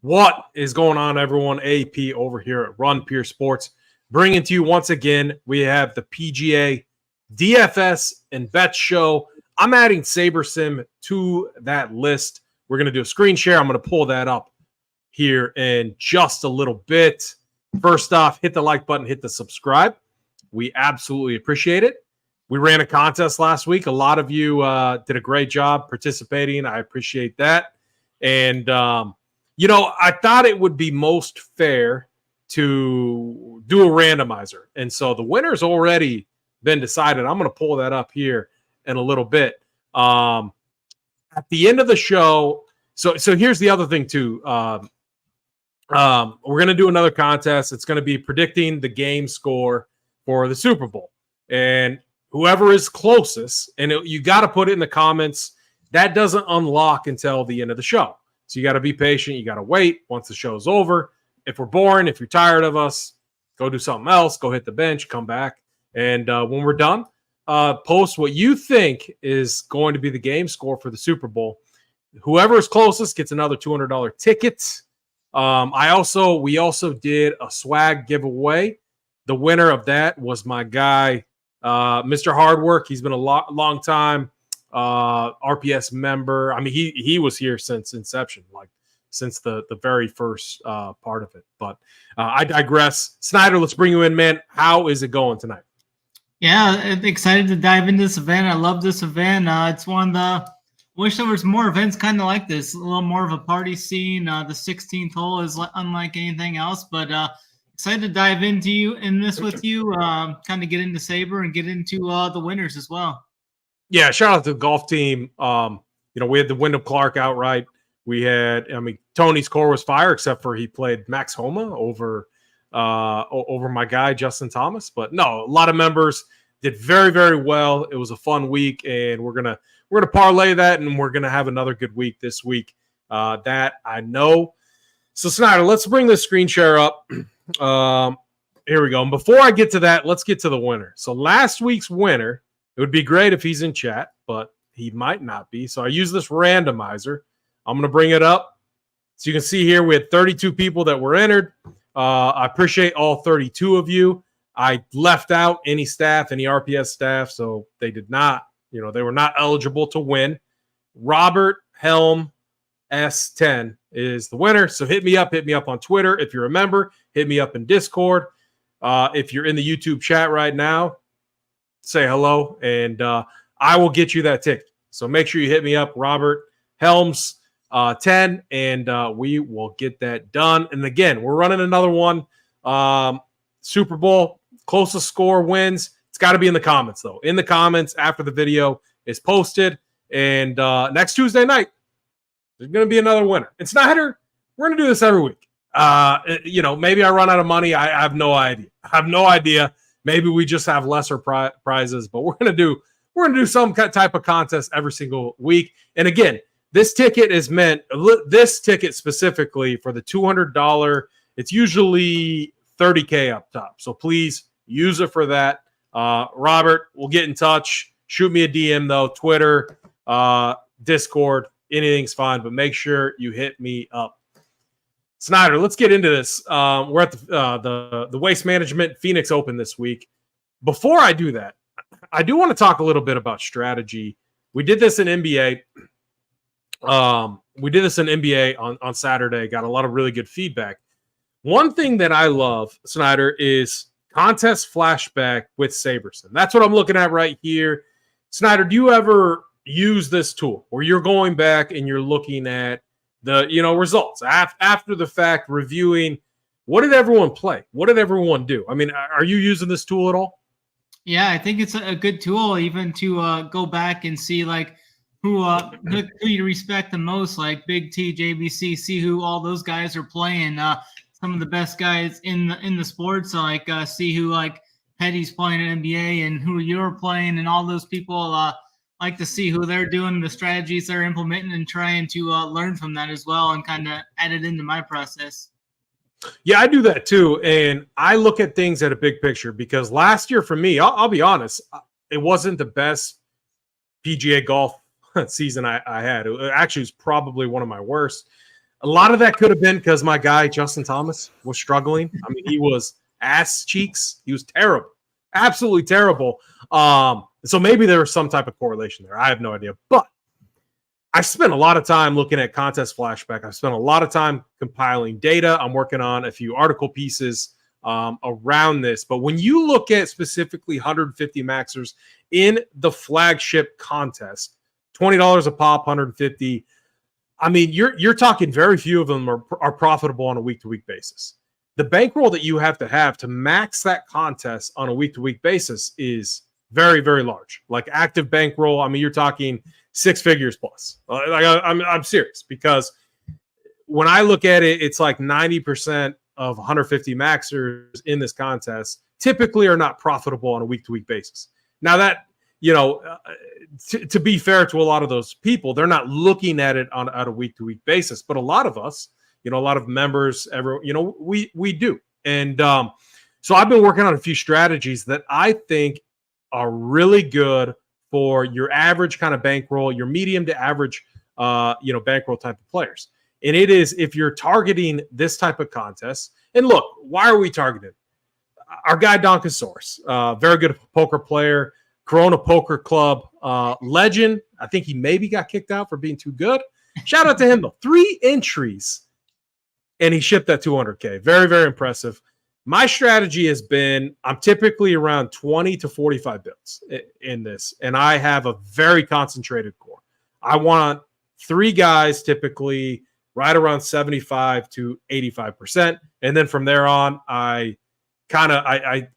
What is going on, everyone? AP over here at Run Pure Sports, bringing to you once again. We have the PGA DFS and Bet Show. I'm adding SaberSim to that list. We're going to do a screen share. I'm going to pull that up here in just a little bit. First off, hit the like button, hit the subscribe. We absolutely appreciate it. We ran a contest last week. A lot of you did a great job participating. I appreciate that. And, I thought it would be most fair to do a randomizer. And so the winner's already been decided. I'm going to pull that up here in a little bit. At the end of the show, so here's the other thing too. We're going to do another contest. It's going to be predicting the game score for the Super Bowl. And whoever is closest, and you got to put it in the comments, that doesn't unlock until the end of the show. So you got to be patient. You got to wait once the show's over. If we're boring, if you're tired of us, go do something else. Go hit the bench, come back. And when we're done, post what you think is going to be the game score for the Super Bowl. Whoever is closest gets another $200 ticket. We also did a swag giveaway. The winner of that was my guy, Mr. Hardwork. He's been a long time RPS member. I mean, he was here since inception, like since the very first part of it. But I digress. Snyder, let's bring you in, man. How is it going tonight? Yeah, excited to dive into this event. I love this event. It's one of the wish there was more events kind of like this, a little more of a party scene. The 16th hole is unlike anything else, but excited to dive in this with you, kind of get into Saber and get into the winners as well. Yeah, shout out to the golf team. We had the Wyndham Clark outright. We had, Tony's score was fire, except for he played Max Homa over my guy Justin Thomas. But no, a lot of members did very, very well. It was a fun week, and we're gonna parlay that, and we're gonna have another good week this week. That I know. So Snyder, let's bring the screen share up. Here we go. And before I get to that, let's get to the winner. So last week's winner. It would be great if he's in chat, but he might not be. So I use this randomizer. I'm going to bring it up. So you can see here we had 32 people that were entered. I appreciate all 32 of you. I left out any staff, any RPS staff, so they did not, they were not eligible to win. Robert Helm S10 is the winner. So hit me up on Twitter. If you're a member, hit me up in Discord. If you're in the YouTube chat right now, say hello, and I will get you that ticket. So make sure you hit me up, Robert Helms 10, and we will get that done. And again, we're running another one. Super Bowl, closest score wins. It's got to be in the comments, though. In the comments after the video is posted. And next Tuesday night, there's going to be another winner. And Snyder, we're going to do this every week. Maybe I run out of money. I have no idea. Maybe we just have lesser prizes, but we're gonna do some type of contest every single week. And again, this ticket specifically for the $200. It's usually $30K up top, so please use it for that. Robert, we'll get in touch. Shoot me a DM though, Twitter, Discord, anything's fine, but make sure you hit me up. Snyder, let's get into this. We're at the Waste Management Phoenix Open this week. Before I do that, I do want to talk a little bit about strategy. We did this in NBA. On Saturday. Got a lot of really good feedback. One thing that I love, Snyder, is contest flashback with SaberSim. That's what I'm looking at right here. Snyder, do you ever use this tool where you're going back and you're looking at the results after the fact, reviewing what did everyone play? What did everyone do? I mean, are you using this tool at all? Yeah, I think it's a good tool even to go back and see like who you respect the most, like Big T, JBC, see who all those guys are playing. Some of the best guys in the sports, like see who like Petty's playing in NBA and who you're playing, and all those people. Like to see who they're doing, the strategies they're implementing, and trying to learn from that as well and kind of add it into my process. Yeah, I do that too. And I look at things at a big picture because last year for me, I'll be honest, it wasn't the best PGA golf season I had. It actually was probably one of my worst. A lot of that could have been because my guy Justin Thomas was struggling. I mean, he was ass cheeks. He was terrible, absolutely terrible. So maybe there was some type of correlation there. I have no idea. But I spent a lot of time looking at contest flashback. I spent a lot of time compiling data. I'm working on a few article pieces around this. But when you look at specifically 150 maxers in the flagship contest, $20 a pop, 150. I mean, you're talking very few of them are profitable on a week-to-week basis. The bankroll that you have to max that contest on a week-to-week basis is very, very large. Like active bankroll, I mean, you're talking six figures plus. I'm serious, because when I look at it, it's like 90% of 150 maxers in this contest typically are not profitable on a week-to-week basis. Now that, to be fair to a lot of those people, they're not looking at it on a week-to-week basis. But a lot of us, a lot of members, we do. And so I've been working on a few strategies that I think are really good for your average kind of bankroll, your medium to average, bankroll type of players. And it is, if you're targeting this type of contest, and look, why are we targeting? Our guy Donkosaurus, very good poker player, Corona Poker Club legend. I think he maybe got kicked out for being too good. Shout out to him though. 3 entries, and he shipped that 200K. Very, very impressive. My strategy has been, I'm typically around 20 to 45 builds in this, and I have a very concentrated core. I want 3 guys typically right around 75 to 85%. And then from there on, I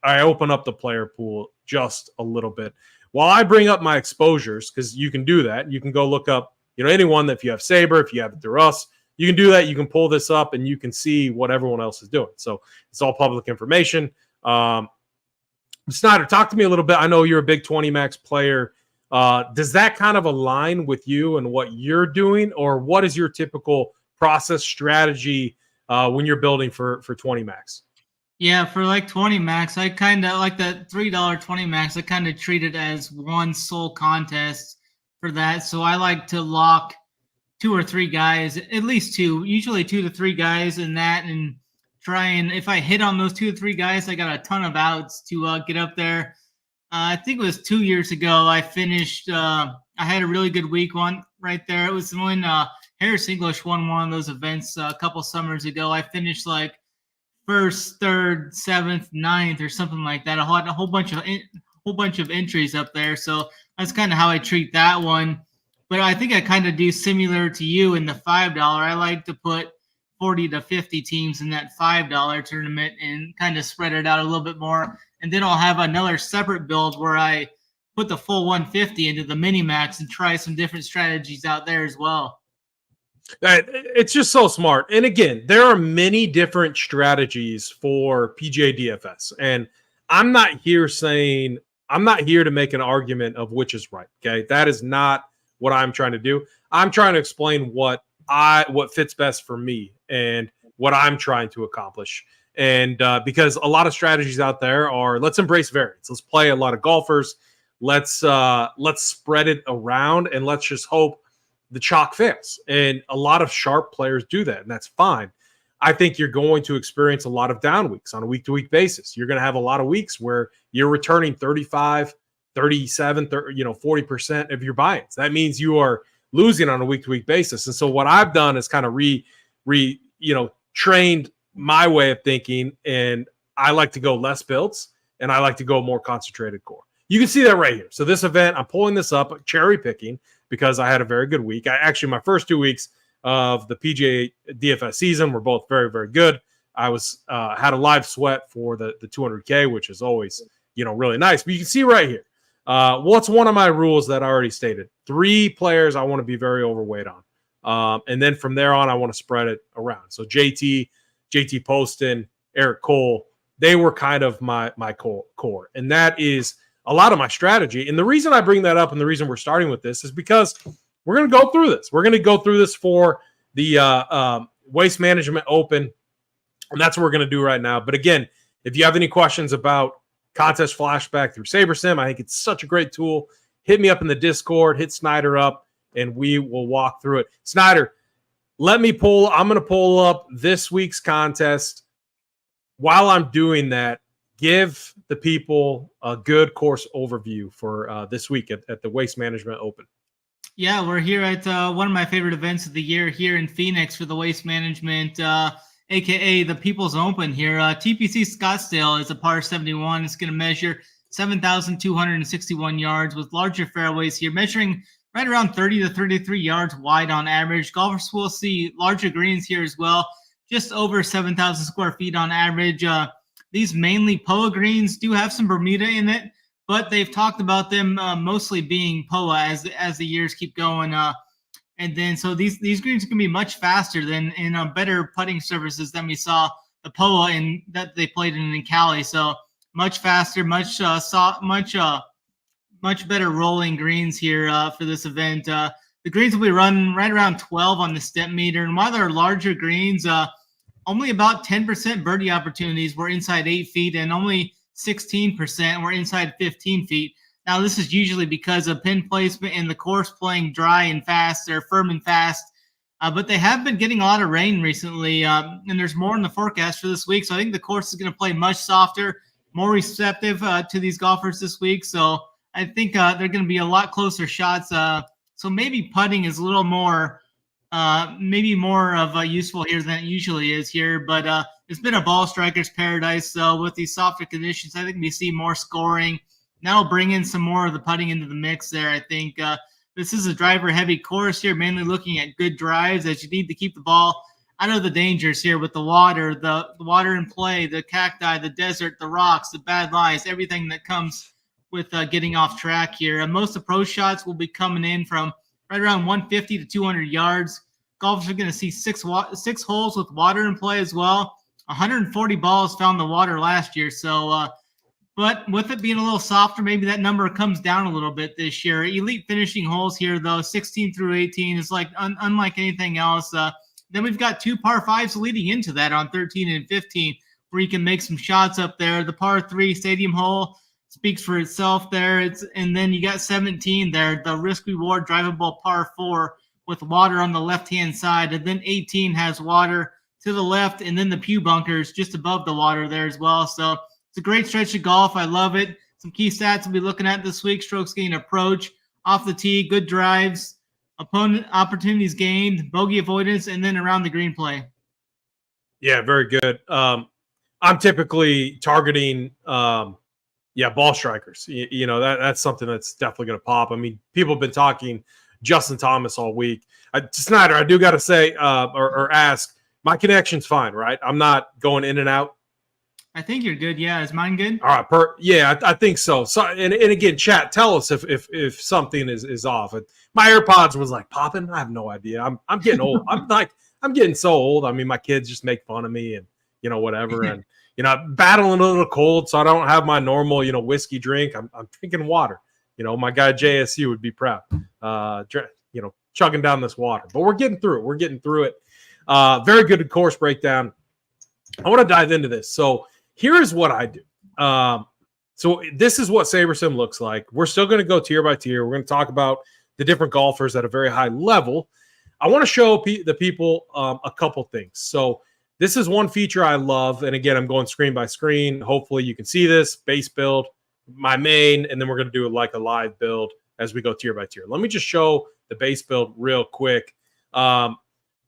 open up the player pool just a little bit while I bring up my exposures, because you can do that. You can go look up, anyone that, if you have Saber, if you have it through us, you can do that. You can pull this up and you can see what everyone else is doing. So it's all public information. Snyder, talk to me a little bit. I know you're a big 20 max player. Does that kind of align with you and what you're doing, or what is your typical process strategy when you're building for 20 max? Yeah, for like 20 max, I kind of like that $3 20 max. I kind of treat it as one sole contest for that. So I like to lock 2 or 3 guys, at least 2, usually 2 to 3 guys in that, and try and, if I hit on those 2 to 3 guys, I got a ton of outs to get up there. I think it was 2 years ago. I finished. I had a really good week one right there. It was when Harris English won one of those events a couple summers ago. I finished like 1st, 3rd, 7th, 9th, or something like that. I had a whole bunch of entries up there. So that's kind of how I treat that one. But I think I kind of do similar to you in the $5. I like to put 40 to 50 teams in that $5 tournament and kind of spread it out a little bit more. And then I'll have another separate build where I put the full 150 into the mini max and try some different strategies out there as well. It's just so smart. And again, there are many different strategies for PGA DFS. And I'm not here to make an argument of which is right. Okay. That is not what I'm trying to do. I'm trying to explain what fits best for me and what I'm trying to accomplish. And because a lot of strategies out there are, let's embrace variance. Let's play a lot of golfers. Let's spread it around, and let's just hope the chalk fails. And a lot of sharp players do that, and that's fine. I think you're going to experience a lot of down weeks on a week-to-week basis. You're going to have a lot of weeks where you're returning 35, 37, 30, 40% of your buy-ins. That means you are losing on a week-to-week basis. And so what I've done is kind of trained my way of thinking, and I like to go less builds, and I like to go more concentrated core. You can see that right here. So this event, I'm pulling this up, cherry picking, because I had a very good week. My first 2 weeks of the PGA DFS season were both very, very good. I was had a live sweat for the 200K, which is always really nice. But you can see right here, what's one of my rules that I already stated? 3 players I want to be very overweight on, and then from there on, I want to spread it around. So JT Poston, Eric Cole, they were kind of my core, and that is a lot of my strategy. And the reason I bring that up and the reason we're starting with this is because we're going to go through this. We're going to go through this for the Waste Management Open, and that's what we're going to do right now. But again, if you have any questions about contest flashback through SaberSim, I think it's such a great tool. Hit me up in the Discord, hit Snyder up, and we will walk through it. Snyder, I'm going to pull up this week's contest. While I'm doing that, give the people a good course overview for this week at the Waste Management Open. Yeah, we're here at one of my favorite events of the year here in Phoenix for the Waste Management, aka the People's Open here. TPC Scottsdale is a par 71. It's going to measure 7,261 yards with larger fairways here, measuring right around 30 to 33 yards wide on average. Golfers will see larger greens here as well, just over 7,000 square feet on average. These mainly POA greens do have some Bermuda in it, but they've talked about them mostly being POA as the years keep going. And then so these greens can be much faster than in better putting surfaces than we saw the POA that they played in Cali. So much faster, much better rolling greens here for this event. The greens will be running right around 12 on the step meter, and while they're larger greens, only about 10% birdie opportunities were inside 8 feet, and only 16% were inside 15 feet. Now, this is usually because of pin placement and the course playing dry and fast, or firm and fast. But they have been getting a lot of rain recently, and there's more in the forecast for this week. So I think the course is going to play much softer, more receptive to these golfers this week. So I think they're going to be a lot closer shots. So maybe putting is a little more, maybe more of a useful here than it usually is here. But it's been a ball striker's paradise. So with these softer conditions, I think we see more scoring. Now bring in some more of the putting into the mix there. I think this is a driver-heavy course here, mainly looking at good drives, as you need to keep the ball out of the dangers here with the water in play, the cacti, the desert, the rocks, the bad lies, everything that comes with getting off track here. Most approach shots will be coming in from right around 150 to 200 yards. Golfers are going to see six holes with water in play as well. 140 balls found the water last year. So, but with it being a little softer, maybe that number comes down a little bit this year. Elite finishing holes here, though, 16 through 18 is like unlike anything else. Then we've got 2 par 5s leading into that on 13 and 15, where you can make some shots up there. The par 3 stadium hole speaks for itself there. And then you got 17 there, the risk reward drivable par 4 with water on the left-hand side. And then 18 has water to the left, and then the pew bunkers just above the water there as well. So it's a great stretch of golf. I love it. Some key stats we'll be looking at this week: strokes gained approach, off the tee, good drives, opponent opportunities gained, bogey avoidance, and then around the green play. Yeah, very good. I'm typically targeting ball strikers. You know, that's something that's definitely going to pop. I mean, people have been talking Justin Thomas all week. Snyder, I do got to say or ask, my connection's fine, right? I'm not going in and out. I think you're good. Yeah, is mine good? All right, I think so. So, and again, chat, tell us if something is off. My AirPods was like popping. I have no idea. I'm getting old. I'm getting so old. I mean, my kids just make fun of me and whatever. And battling a little cold, so I don't have my normal whiskey drink. I'm drinking water. My guy JSU would be proud. Chugging down this water. But we're getting through it. Very good course breakdown. I want to dive into this. So here's what I do. So this is what SaberSim looks like. We're still going to go tier by tier. We're going to talk about the different golfers at a very high level. I want to show the people a couple things. So this is one feature I love. And again, I'm going screen by screen. Hopefully you can see this. Base build, my main, and then we're going to do like a live build as we go tier by tier. Let me just show the base build real quick.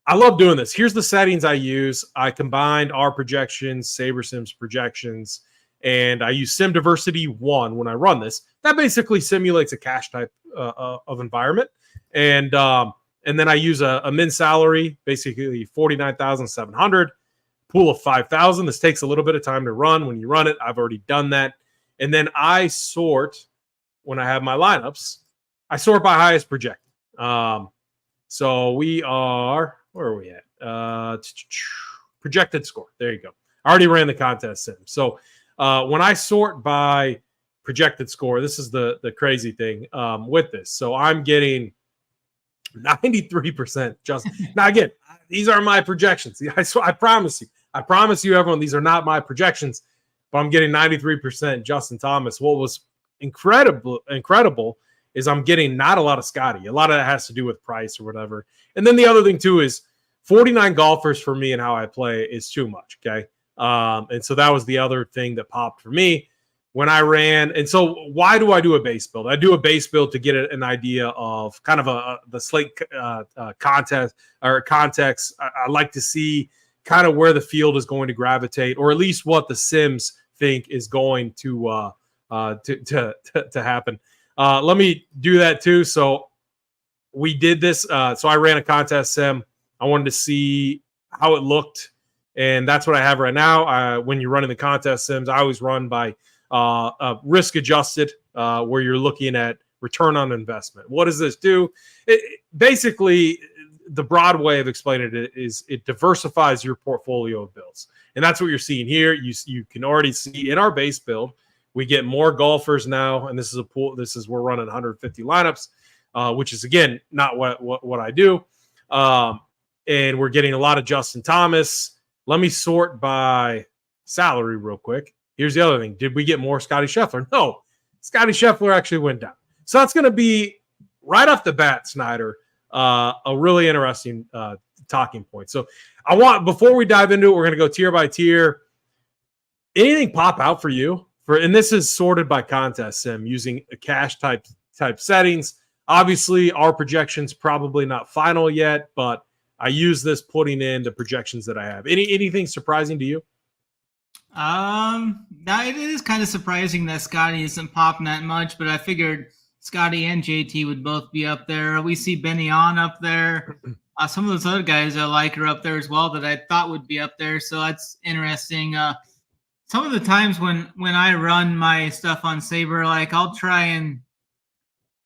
I love doing this. Here's the settings I use. I combined our projections, SaberSim's projections, and I use Sim Diversity 1 when I run this. That basically simulates a cash type of environment. And then I use a min salary, basically 49,700, pool of 5,000. This takes a little bit of time to run. When you run it, I've already done that. And then I sort, when I have my lineups, I sort by highest projected. So we are... Where are we at? Projected score. There you go. I already ran the contest sim. So when I sort by projected score, this is the crazy thing with this. So I'm getting 93% just. Now, again, these are my projections. I promise you, everyone, these are not my projections, but I'm getting 93% Justin Thomas. What was incredible is I'm getting not a lot of Scotty. A lot of that has to do with price or whatever. And then the other thing too is 49 golfers for me and how I play is too much. Okay. And so that was the other thing that popped for me when I ran. And so why do I do a base build? I do a base build to get an idea of kind of the slate contest or context. I like to see kind of where the field is going to gravitate, or at least what the Sims think is going to happen. Let me do that too. So we did this. So I ran a contest sim. I wanted to see how it looked, and that's what I have right now. When you're running the contest sims, I always run by risk adjusted, where you're looking at return on investment. What does this do? Basically, the broad way of explaining it is it diversifies your portfolio of builds. And that's what you're seeing here. You can already see in our base build, we get more golfers now. And this is a pool. We're running 150 lineups, which is, again, not what I do. And we're getting a lot of Justin Thomas. Let me sort by salary real quick. Here's the other thing. Did we get more Scotty Scheffler? No. Scotty Scheffler actually went down. So that's going to be right off the bat, Snyder, a really interesting talking point. So before we dive into it, we're going to go tier by tier. Anything pop out for you? And this is sorted by contest sim using a cash type settings. Obviously, our projections probably not final yet, but I use this putting in the projections that I have. Anything surprising to you? It is kind of surprising that Scotty isn't popping that much, but I figured Scotty and JT would both be up there. We see Benny On up there. Some of those other guys I like are up there as well that I thought would be up there. So that's interesting. Some of the times when I run my stuff on Saber, like I'll try and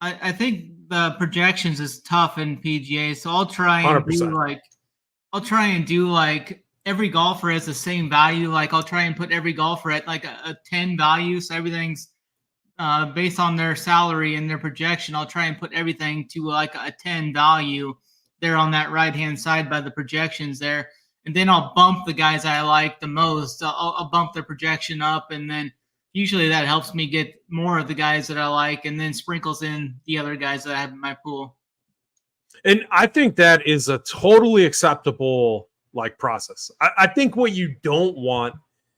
I think the projections is tough in PGA, so I'll try and 100%. do like every golfer has the same value. Like I'll try and put every golfer at like a 10 value, so everything's based on their salary and their projection. I'll try and put everything to like a 10 value there on that right hand side by the projections there, and then I'll bump the guys I like the most. I'll bump their projection up, and then usually that helps me get more of the guys that I like, and then sprinkles in the other guys that I have in my pool. And I think that is a totally acceptable process. I think what you don't want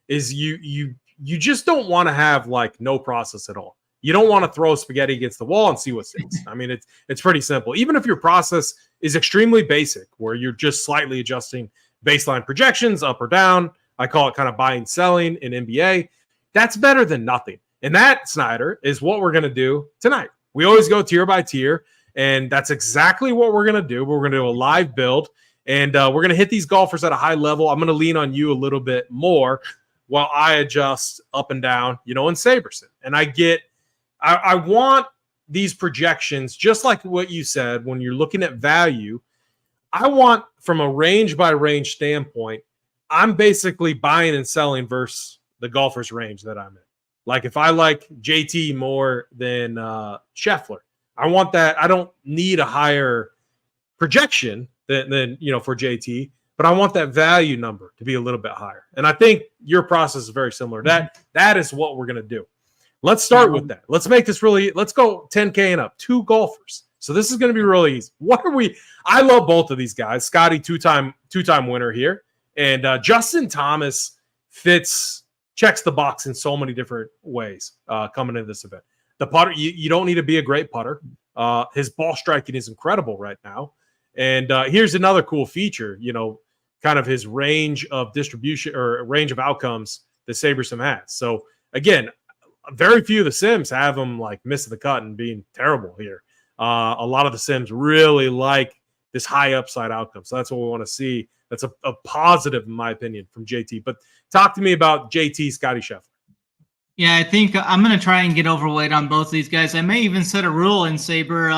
is you just don't want to have no process at all. You don't want to throw spaghetti against the wall and see what sticks. I mean, it's pretty simple. Even if your process is extremely basic, where you're just slightly adjusting baseline projections up or down. I call it kind of buying, selling in NBA. That's better than nothing. And that, Snyder, is what we're going to do tonight. We always go tier by tier, and that's exactly what we're going to do. We're going to do a live build, and we're going to hit these golfers at a high level. I'm going to lean on you a little bit more while I adjust up and down, in SaberSim. And I want these projections, just like what you said, when you're looking at value, I want from a range by range standpoint, I'm basically buying and selling versus the golfer's range that I'm in. Like if I like JT more than Scheffler, I want that. I don't need a higher projection than for JT, but I want that value number to be a little bit higher. And I think your process is very similar. That is what we're going to do. Let's start with that. Let's make this let's go 10K and up. 2 golfers. So this is going to be really easy. I love both of these guys. Scotty, two-time winner here. And Justin Thomas checks the box in so many different ways coming into this event. The putter, you don't need to be a great putter. His ball striking is incredible right now. And here's another cool feature, kind of his range of distribution or range of outcomes that SaberSim has. So again, very few of the sims have him missing the cut and being terrible here. A lot of the sims really like this high upside outcome. So that's what we want to see. That's a positive, in my opinion, from JT. But talk to me about JT, Scotty Scheffler. Yeah, I think I'm going to try and get overweight on both of these guys. I may even set a rule in Saber,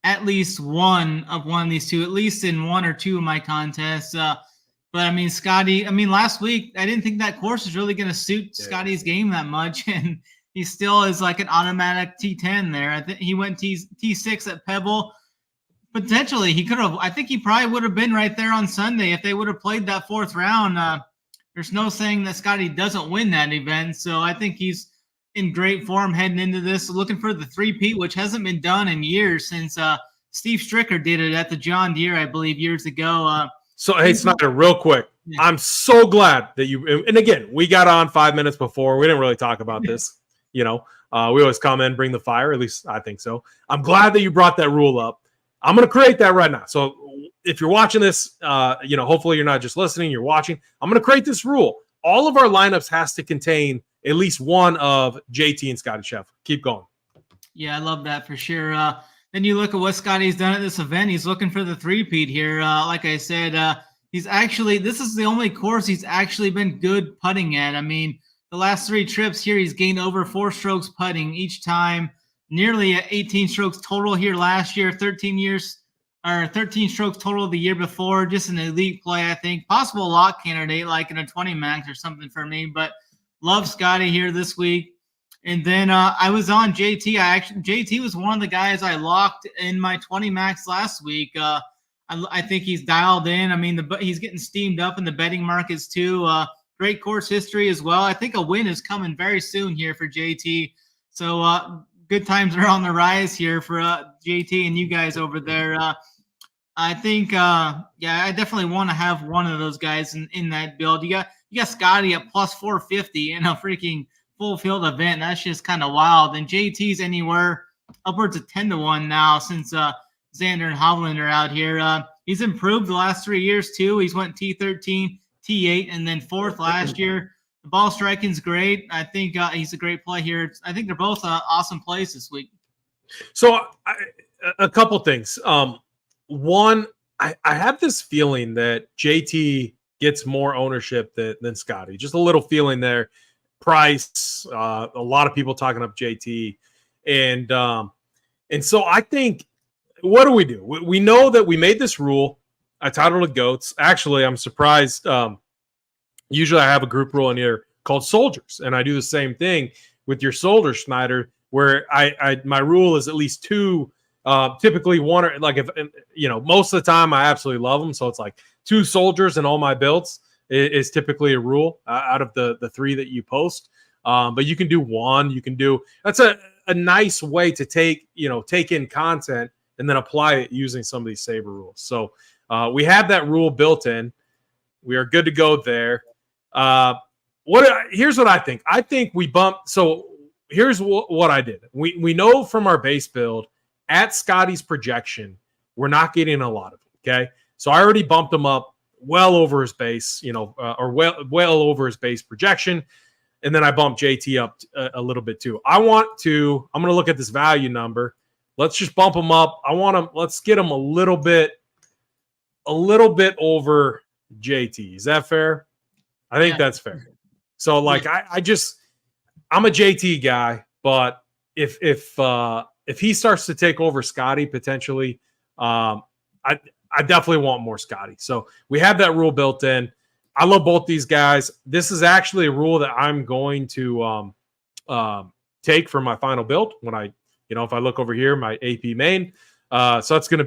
at least one of these two, at least in 1 or 2 of my contests. But I mean, Scotty, last week, I didn't think that course was really going to suit Scotty's game that much. And he still is like an automatic T10 there. I think he went T6 at Pebble. Potentially, he could have. I think he probably would have been right there on Sunday if they would have played that 4th round. There's no saying that Scotty doesn't win that event. So I think he's in great form heading into this, looking for the 3-peat, which hasn't been done in years since Steve Stricker did it at the John Deere, I believe, years ago. So, hey, Snyder, real quick. Yeah. I'm so glad that you – and, again, we got on 5 minutes before. We didn't really talk about this. We always come in, bring the fire. At least I think so. I'm glad that you brought that rule up. I'm going to create that right now. So if you're watching this, hopefully you're not just listening, you're watching. I'm going to create this rule. All of our lineups has to contain at least one of JT and Scotty Scheffler. Keep going. Yeah, I love that for sure. Then you look at what Scotty's done at this event. He's looking for the three-peat here. Like I said, this is the only course he's actually been good putting at. I mean, the last 3 trips here, he's gained over 4 strokes putting each time, nearly 18 strokes total here last year, 13 strokes total the year before. Just an elite play, I think. Possible lock candidate, like in a 20 max or something for me, but love Scotty here this week. And then I was on JT. JT was one of the guys I locked in my 20 max last week. I think he's dialed in. I mean, he's getting steamed up in the betting markets too. Great course history as well. I think a win is coming very soon here for JT. So good times are on the rise here for JT and you guys over there. I think, I definitely want to have one of those guys in that build. You got Scotty at plus 450 in a freaking full field event. That's just kind of wild. And JT's anywhere upwards of 10-1 now since Xander and Hovland are out here. He's improved the last 3 years too. He's went T13, T8, and then 4th last year. The ball striking's great. I think he's a great play here. I think they're both awesome plays this week. So a couple things. One, I have this feeling that JT gets more ownership than Scotty. Just a little feeling there. Price, a lot of people talking up JT, and so I think, what do? We know that we made this rule. I titled it GOATs. Actually, I'm surprised. Usually, I have a group rule in here called Soldiers, and I do the same thing with your Soldiers, Schneider, where my rule is at least 2. Typically, one or like if most of the time I absolutely love them, so it's like 2 Soldiers in all my builds. Is typically a rule out of the 3 that you post. But you can do 1. You can do – that's a nice way to take in content and then apply it using some of these Saber rules. So we have that rule built in. We are good to go there. Here's what I think. I think we bumped – so here's what I did. We know from our base build at Scotty's projection, we're not getting a lot of it, okay? So I already bumped him up well over his base, or well over his base projection. And then I bumped JT up a little bit too. I'm going to look at this value number. Let's just bump him up. Let's get him a little bit over JT. Is that fair? I think that's fair. So like, I'm a JT guy, but if he starts to take over Scotty potentially, I definitely want more Scotty. So we have that rule built in. I love both these guys. This is actually a rule that I'm going to take for my final build when if I look over here, my AP main. So this is going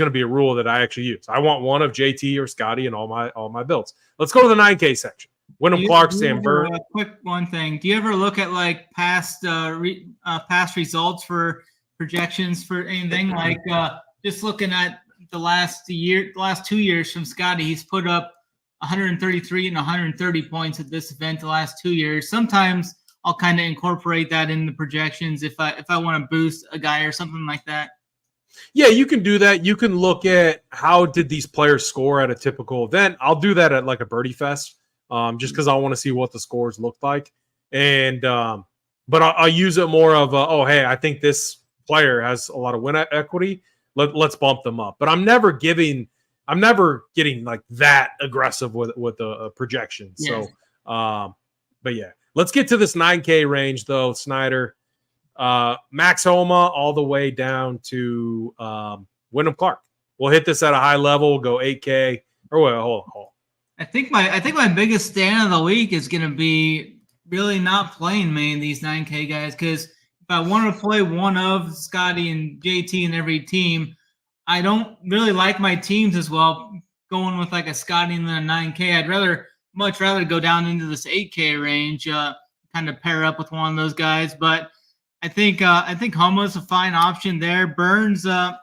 to be a rule that I actually use. I want one of JT or Scotty in all my builds. Let's go to the 9K section. Wyndham Clark, Sam Burr. Quick one thing. Do you ever look at like past results for projections for anything? Like just looking at the last 2 years from Scotty, he's put up 133 and 130 points at this event the last 2 years. Sometimes I'll kind of incorporate that in the projections if I want to boost a guy or something like that. Yeah, you can do that. You can look at how did these players score at a typical event. I'll do that at like a Birdie Fest, just because I want to see what the scores look like. And but I'll use it more of hey, I think this player has a lot of win equity. Let's bump them up. But I'm never getting like that aggressive with the projection. Yes. So, but yeah, let's get to this 9K range though, Snyder. Max Homa all the way down to Wyndham Clark. We'll hit this at a high level. We'll go 8K. Or wait, hold on. I think my biggest stand of the week is going to be really not playing many of these 9K guys, because if I want to play one of Scotty and JT in every team, I don't really like my teams as well going with like a Scotty and then a 9K. I'd much rather go down into this 8K range, kind of pair up with one of those guys. But I think Homa's a fine option there. Burns, I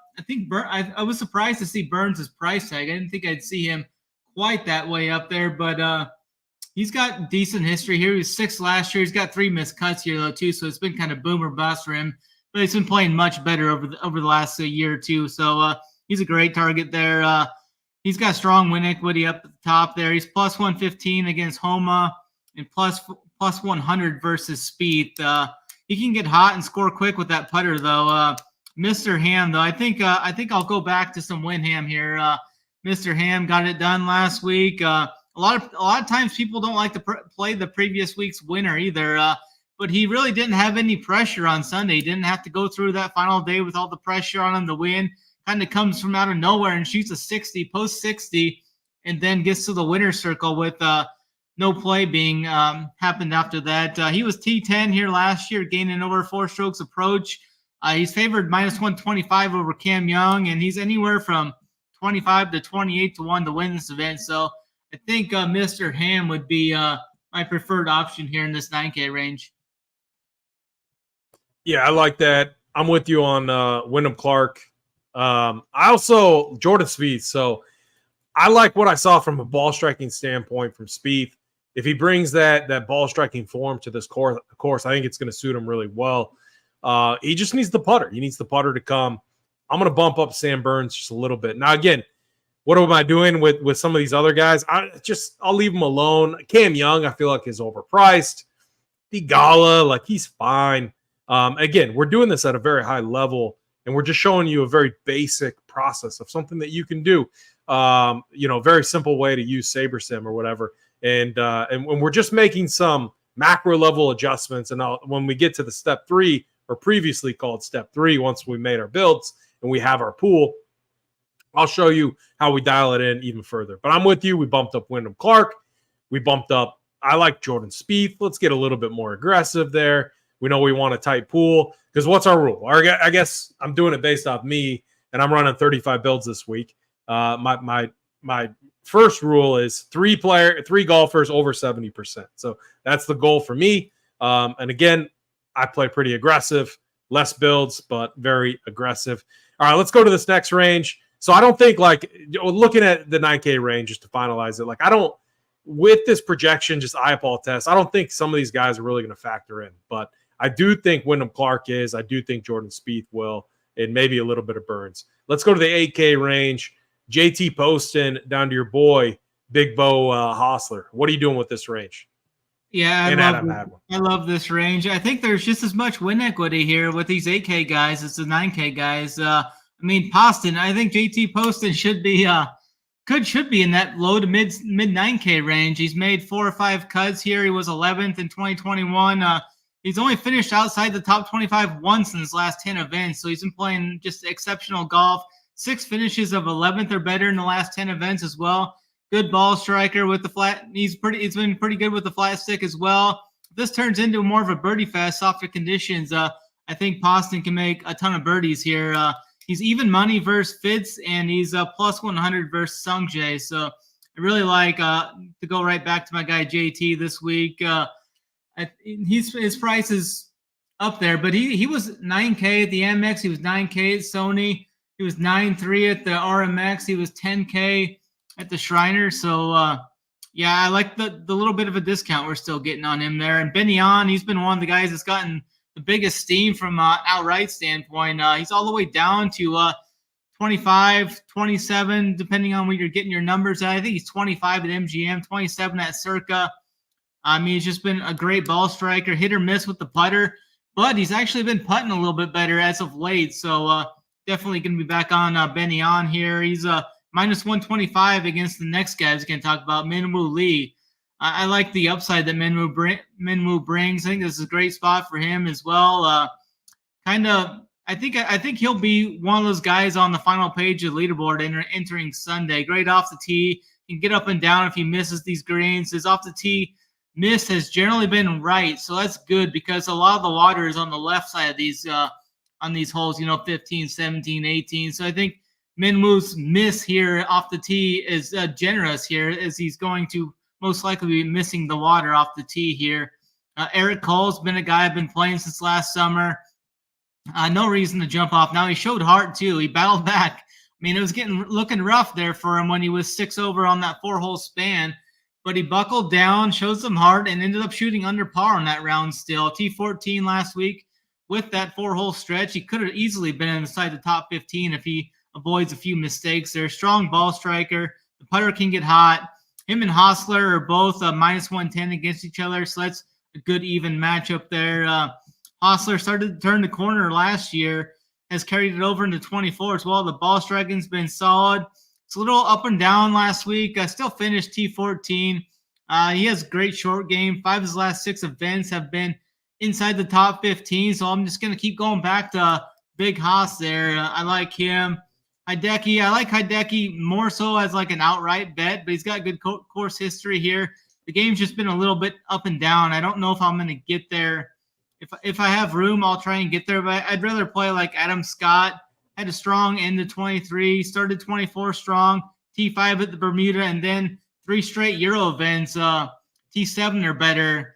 was surprised to see Burns' price tag. I didn't think I'd see him quite that way up there, but he's got decent history here. He was 6th last year. He's got 3 missed cuts here though too, so it's been kind of boom or bust for him. But he's been playing much better over the last year or two. So he's a great target there. He's got strong win equity up at the top there. He's plus 115 against Homa and plus 100 versus Spieth. He can get hot and score quick with that putter though. Mr. Ham though, I think I'll go back to some Windham here. Mr. Ham got it done last week. A lot of times people don't like to play the previous week's winner either. But he really didn't have any pressure on Sunday. He didn't have to go through that final day with all the pressure on him to win. Kind of comes from out of nowhere and shoots a 60, post 60, and then gets to the winner's circle with no play being happened after that. He was T10 here last year, gaining over 4 strokes approach. He's favored minus 125 over Cam Young, and he's anywhere from 25 to 28 to 1 to win this event. So I think Mr. Ham would be my preferred option here in this 9K range. Yeah, I like that. I'm with you on Wyndham Clark. I also Jordan Spieth. So I like what I saw from a ball striking standpoint from Spieth. If he brings that ball striking form to this course, I think it's going to suit him really well. He just needs the putter. He needs the putter to come. I'm going to bump up Sam Burns just a little bit. Now, again, what am I doing with some of these other guys? I'll leave them alone. Cam Young, I feel like is overpriced. Theegala, like he's fine. Again, we're doing this at a very high level, and we're just showing you a very basic process of something that you can do. Very simple way to use SaberSim or whatever. And we're just making some macro level adjustments. And when we get to the step 3, or previously called step 3, once we made our builds and we have our pool, I'll show you how we dial it in even further. But I'm with you. We bumped up Wyndham Clark. I like Jordan Spieth. Let's get a little bit more aggressive there. We know we want a tight pool because what's our rule? I guess I'm doing it based off me, and I'm running 35 builds this week. My first rule is 3 golfers over 70%. So that's the goal for me. And again, I play pretty aggressive, less builds, but very aggressive. All right, let's go to this next range. So I don't think looking at the 9K range just to finalize it, with this projection, just eyeball test, I don't think some of these guys are really going to factor in, but I do think Wyndham Clark is. I do think Jordan Spieth will, and maybe a little bit of Burns. Let's go to the 8K range. JT Poston down to your boy, Big Bo Hostler. What are you doing with this range? Yeah, I love this range. I think there's just as much win equity here with these 8K guys as the 9K guys. Poston, I think JT Poston should be in that low to mid 9K range. He's made 4 or 5 cuts here. He was 11th in 2021. He's only finished outside the top 25 once in his last 10 events. So he's been playing just exceptional golf. 6 finishes of 11th or better in the last 10 events as well. Good ball striker with the flat. He's been pretty good with the flat stick as well. If this turns into more of a birdie fest, softer conditions, I think Poston can make a ton of birdies here. He's even money versus Fitz, and he's plus 100 versus Sungjae. So I really like to go right back to my guy JT this week. His price is up there, but he was 9K at the Amex. He was 9K at Sony. He was 9.3 at the RMX. He was 10K at the Shriner. So I like the little bit of a discount we're still getting on him there. And Benny On, he's been one of the guys that's gotten the biggest steam from outright standpoint. He's all the way down to 25, 27, depending on where you're getting your numbers at. I think he's 25 at MGM, 27 at Circa. He's just been a great ball striker, hit or miss with the putter, but he's actually been putting a little bit better as of late. So definitely going to be back on Benny On here. He's minus 125 against the next guy I was going to talk about, Minwoo Lee. I like the upside that Minwoo brings. I think this is a great spot for him as well. I think he'll be one of those guys on the final page of the leaderboard entering Sunday. Great off the tee. He can get up and down if he misses these greens. His off the tee miss has generally been right, so that's good because a lot of the water is on the left side of these on these holes, 15, 17, 18. So I think Minwoo's miss here off the tee is generous here, as he's going to most likely be missing the water off the tee here. Eric Cole's been a guy I've been playing since last summer. No reason to jump off. Now he showed heart too. He battled back. mean, it was looking rough there for him when he was 6 over on that 4-hole span, but he buckled down, showed some heart, and ended up shooting under par on that round still. T14 last week with that 4-hole stretch. He could have easily been inside the top 15 if he avoids a few mistakes there. Strong ball striker. The putter can get hot. Him and Hostler are both minus 110 against each other, so that's a good even matchup there. Hostler started to turn the corner last year, has carried it over into 24 as well. The ball striking's been solid. It's a little up and down last week. Still finished T14. He has great short game. 5 of his last 6 events have been inside the top 15, so I'm just going to keep going back to Big Haas there. I like him. Hideki, I like Hideki more so as like an outright bet, but he's got good course history here. The game's just been a little bit up and down. I don't know if I'm going to get there. If I have room, I'll try and get there, but I'd rather play like Adam Scott. Had a strong end to 23, started 24 strong, T5 at the Bermuda, and then 3 straight Euro events, T7 or better.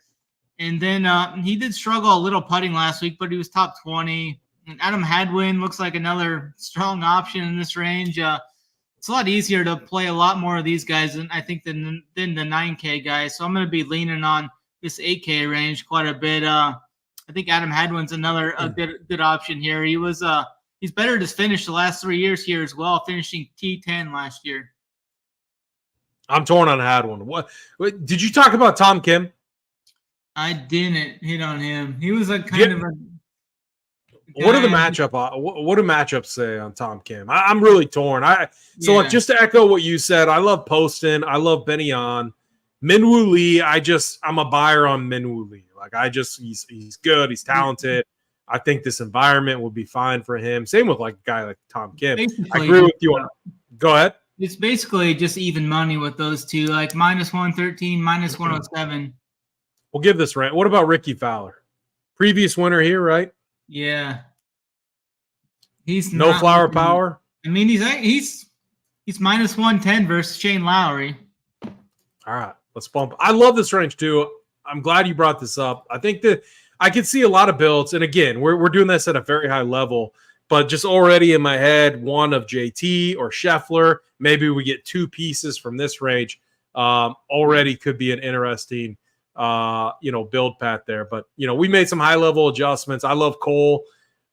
And then he did struggle a little putting last week, but he was top 20. And Adam Hadwin looks like another strong option in this range. It's a lot easier to play a lot more of these guys than I think than the 9K guys. So I'm going to be leaning on this 8K range quite a bit. I think Adam Hadwin's another good option here. He's better to finish the last 3 years here as well, finishing T10 last year. I'm torn on Hadwin. What did you talk about Tom Kim? I didn't hit on him. He was a kind of a. What are the matchup? What do matchups say on Tom Kim? I'm really torn. Like just to echo what you said, I love Poston. I love Benny On. Minwoo Lee. I'm a buyer on Minwoo Lee. Like he's good. He's talented. I think this environment will be fine for him. Same with like a guy like Tom Kim. I agree with you. Go ahead. It's basically just even money with those two, like minus 113, minus 107. We'll give this right. What about Ricky Fowler? Previous winner here, right? Yeah. He's no flower power. I mean, he's minus 110 versus Shane Lowry. All right, let's bump. I love this range too. I'm glad you brought this up. I think that I could see a lot of builds, and again, we're doing this at a very high level. But just already in my head, one of JT or Scheffler. Maybe we get 2 pieces from this range. Already could be an interesting, build path there. But we made some high level adjustments. I love Cole.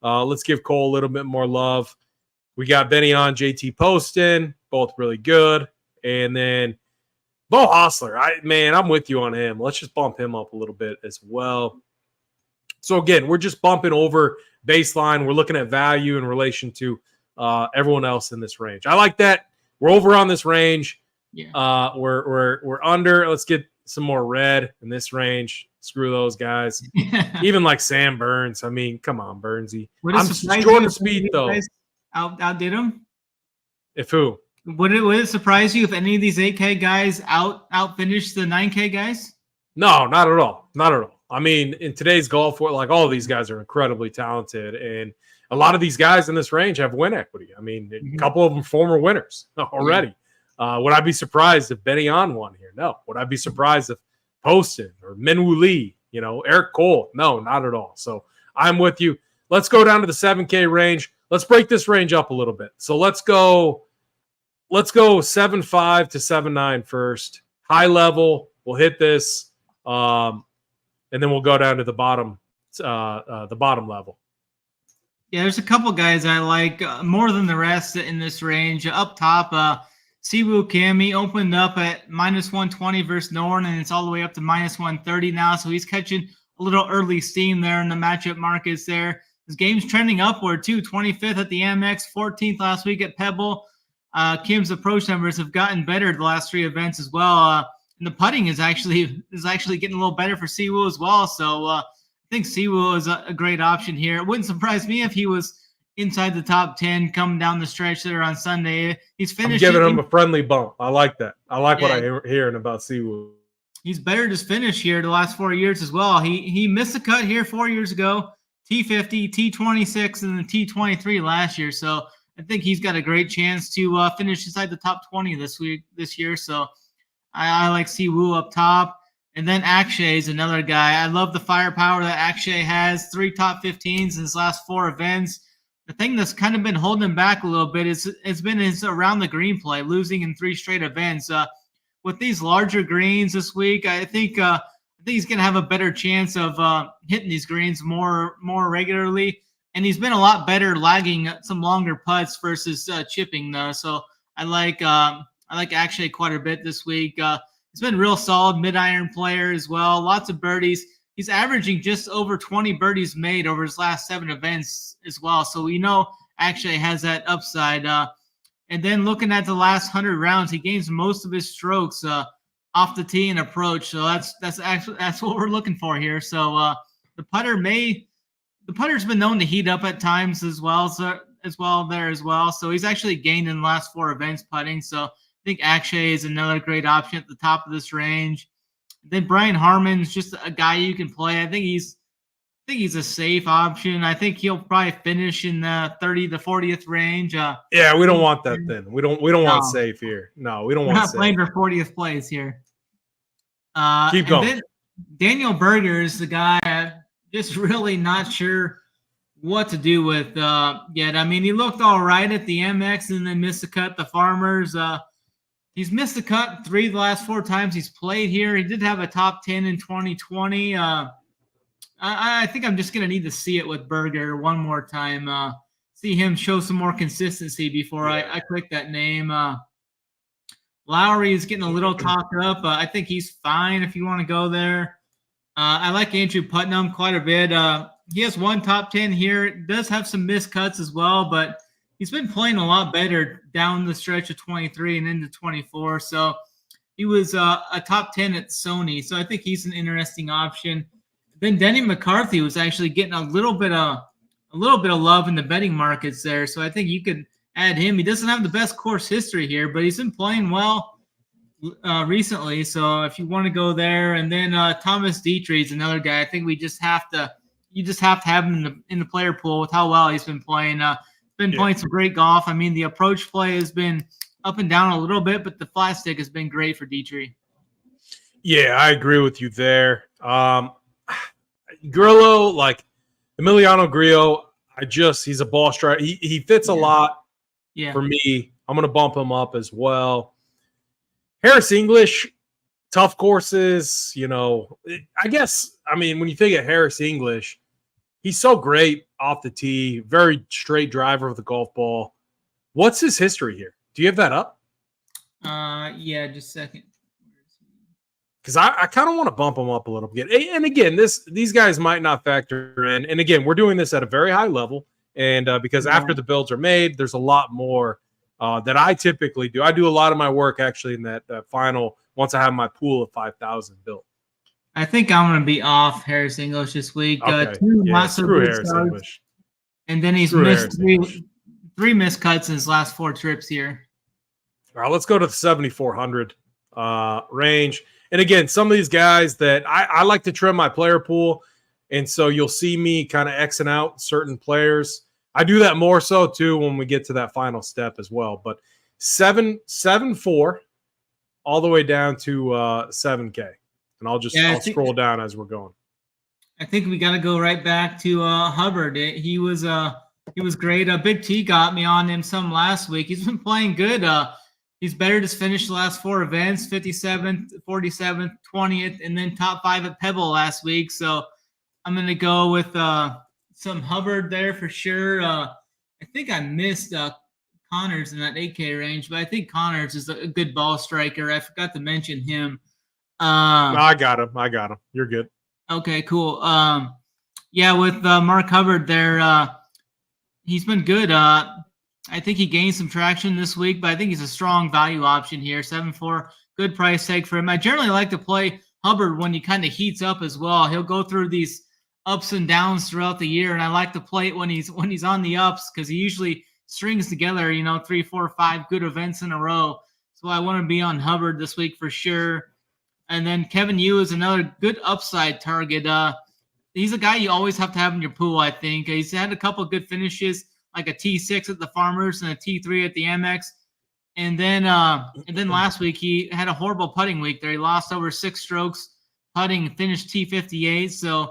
Let's give Cole a little bit more love. We got Benny on, JT Poston, both really good, and then Bo Hostler. I'm with you on him. Let's just bump him up a little bit as well. So again, we're just bumping over baseline. We're looking at value in relation to everyone else in this range. I like that. We're over on this range. Yeah. We're under. Let's get some more red in this range. Screw those guys. Even like Sam Burns. I mean, come on, Burnsy. I'm Jordan Speed though. Outdid him. If who? Would it surprise you if any of these 8K guys outfinished the 9K guys? No, not at all. Not at all. I mean, in today's golf, like all of these guys are incredibly talented, and a lot of these guys in this range have win equity. I mean, a couple of them former winners already. Would I be surprised if Benny On won here? No. Would I be surprised if Poston or Minwoo Lee, Eric Cole? No, not at all. So I'm with you. Let's go down to the 7K range. Let's break this range up a little bit. So let's go 7.5 to 7.9 first. High level. We'll hit this. And then we'll go down to the bottom level. Yeah, there's a couple guys I like more than the rest in this range. Up top, Siwoo Kim, he opened up at minus 120 versus Norn, and it's all the way up to minus 130 now. So he's catching a little early steam there in the matchup markets there. His game's trending upward too. 25th at the Amex, 14th last week at Pebble. Kim's approach numbers have gotten better the last 3 events as well. And the putting is actually getting a little better for Siwoo as well. So I think Siwoo is a great option here. It wouldn't surprise me if he was inside the top 10 coming down the stretch there on Sunday. He's finished. I'm giving him a friendly bump. I like that. I like what I'm hearing about Siwoo. He's better to finish here the last 4 years as well. He missed a cut here 4 years ago, T50, T26, and then T23 last year. So I think he's got a great chance to finish inside the top 20 this year. So I like Siwoo up top. And then Akshay is another guy. I love the firepower that Akshay has. 3 top 15s in his last 4 events. the thing that's kind of been holding him back a little bit has been his around the green play, losing in 3 straight events. With these larger greens this week, I think he's going to have a better chance of hitting these greens more regularly. And he's been a lot better lagging some longer putts versus chipping, though. So I like Akshay quite a bit this week. He's been real solid mid-iron player as well. Lots of birdies. He's averaging just over 20 birdies made over his last 7 events as well. So we know Akshay has that upside. And then looking at the last 100 rounds, he gains most of his strokes off the tee and approach. So that's what we're looking for here. So the putter's been known to heat up at times as well. So he's actually gained in the last 4 events putting. So I think Akshay is another great option at the top of this range. Then Brian Harman's just a guy you can play. I think he's a safe option. I think he'll probably finish in the 30 to 40th range. Yeah, we don't want that then. We don't want safe here. No, we don't want safe. We're not playing for 40th place here. Keep going. Then Daniel Berger is the guy I'm just really not sure what to do with yet. I mean, he looked all right at the MX and then missed the cut at the Farmers. He's missed the cut 3 of the last 4 times he's played here. He did have a top 10 in 2020. I think I'm just going to need to see it with Berger one more time. See him show some more consistency before I click that name. Lowry is getting a little talked up. I think he's fine if you want to go there. I like Andrew Putnam quite a bit. He has 1 top 10 here. Does have some missed cuts as well, but he's been playing a lot better down the stretch of 23 and into 24. So he was a top 10 at Sony. So I think he's an interesting option. Then Denny McCarthy was actually getting a little bit of love in the betting markets there. So I think you could add him. He doesn't have the best course history here, but he's been playing well recently. So if you want to go there, and then Thomas Dietrich is another guy. I think you just have to have him in the player pool with how well he's been playing. Playing some great golf. I mean, the approach play has been up and down a little bit, but the flat stick has been great for Dietrich. Yeah, I agree with you there. Grillo, like Emiliano Grillo, he's a ball striker. He fits a lot for me. I'm going to bump him up as well. Harris English, tough courses, I guess, when you think of Harris English, he's so great off the tee, very straight driver of the golf ball. What's his history here? Do you have that up? Yeah, just a second. Because I kind of want to bump them up a little bit. And again, these guys might not factor in. And again, we're doing this at a very high level. And because after the builds are made, there's a lot more that I typically do. I do a lot of my work actually in that final once I have my pool of 5,000 built. I think I'm going to be off Harris English this week. Okay. Screw Harris English. And then he's missed 3 missed cuts in his last 4 trips here. All right, let's go to the 7,400 range. And again, some of these guys that I like to trim my player pool, and so you'll see me kind of Xing out certain players. I do that more so too when we get to that final step as well. But 7.4 all the way down to 7K, and I'll scroll down as we're going. I think we got to go right back to Hubbard. He was great. Big T got me on him some last week. He's been playing good. He's better to finish the last 4 events, 57th, 47th, 20th, and then top 5 at Pebble last week. So I'm going to go with some Hubbard there for sure. I think I missed Connors in that 8K range, but I think Connors is a good ball striker. I forgot to mention him. I got him. You're good. Okay, cool. With Mark Hubbard there, he's been good. I think he gained some traction this week, but I think he's a strong value option here. 7.4, good price tag for him. I generally like to play Hubbard when he kind of heats up as well. He'll go through these ups and downs throughout the year, and I like to play it when he's on the ups because he usually strings together, 3, 4, 5 good events in a row. So I want to be on Hubbard this week for sure. And then Kevin Yu is another good upside target. He's a guy you always have to have in your pool, I think. He's had a couple of good finishes, like a T6 at the Farmers and a T3 at the MX. And then last week he had a horrible putting week there. He lost over 6 strokes putting, finished T58. So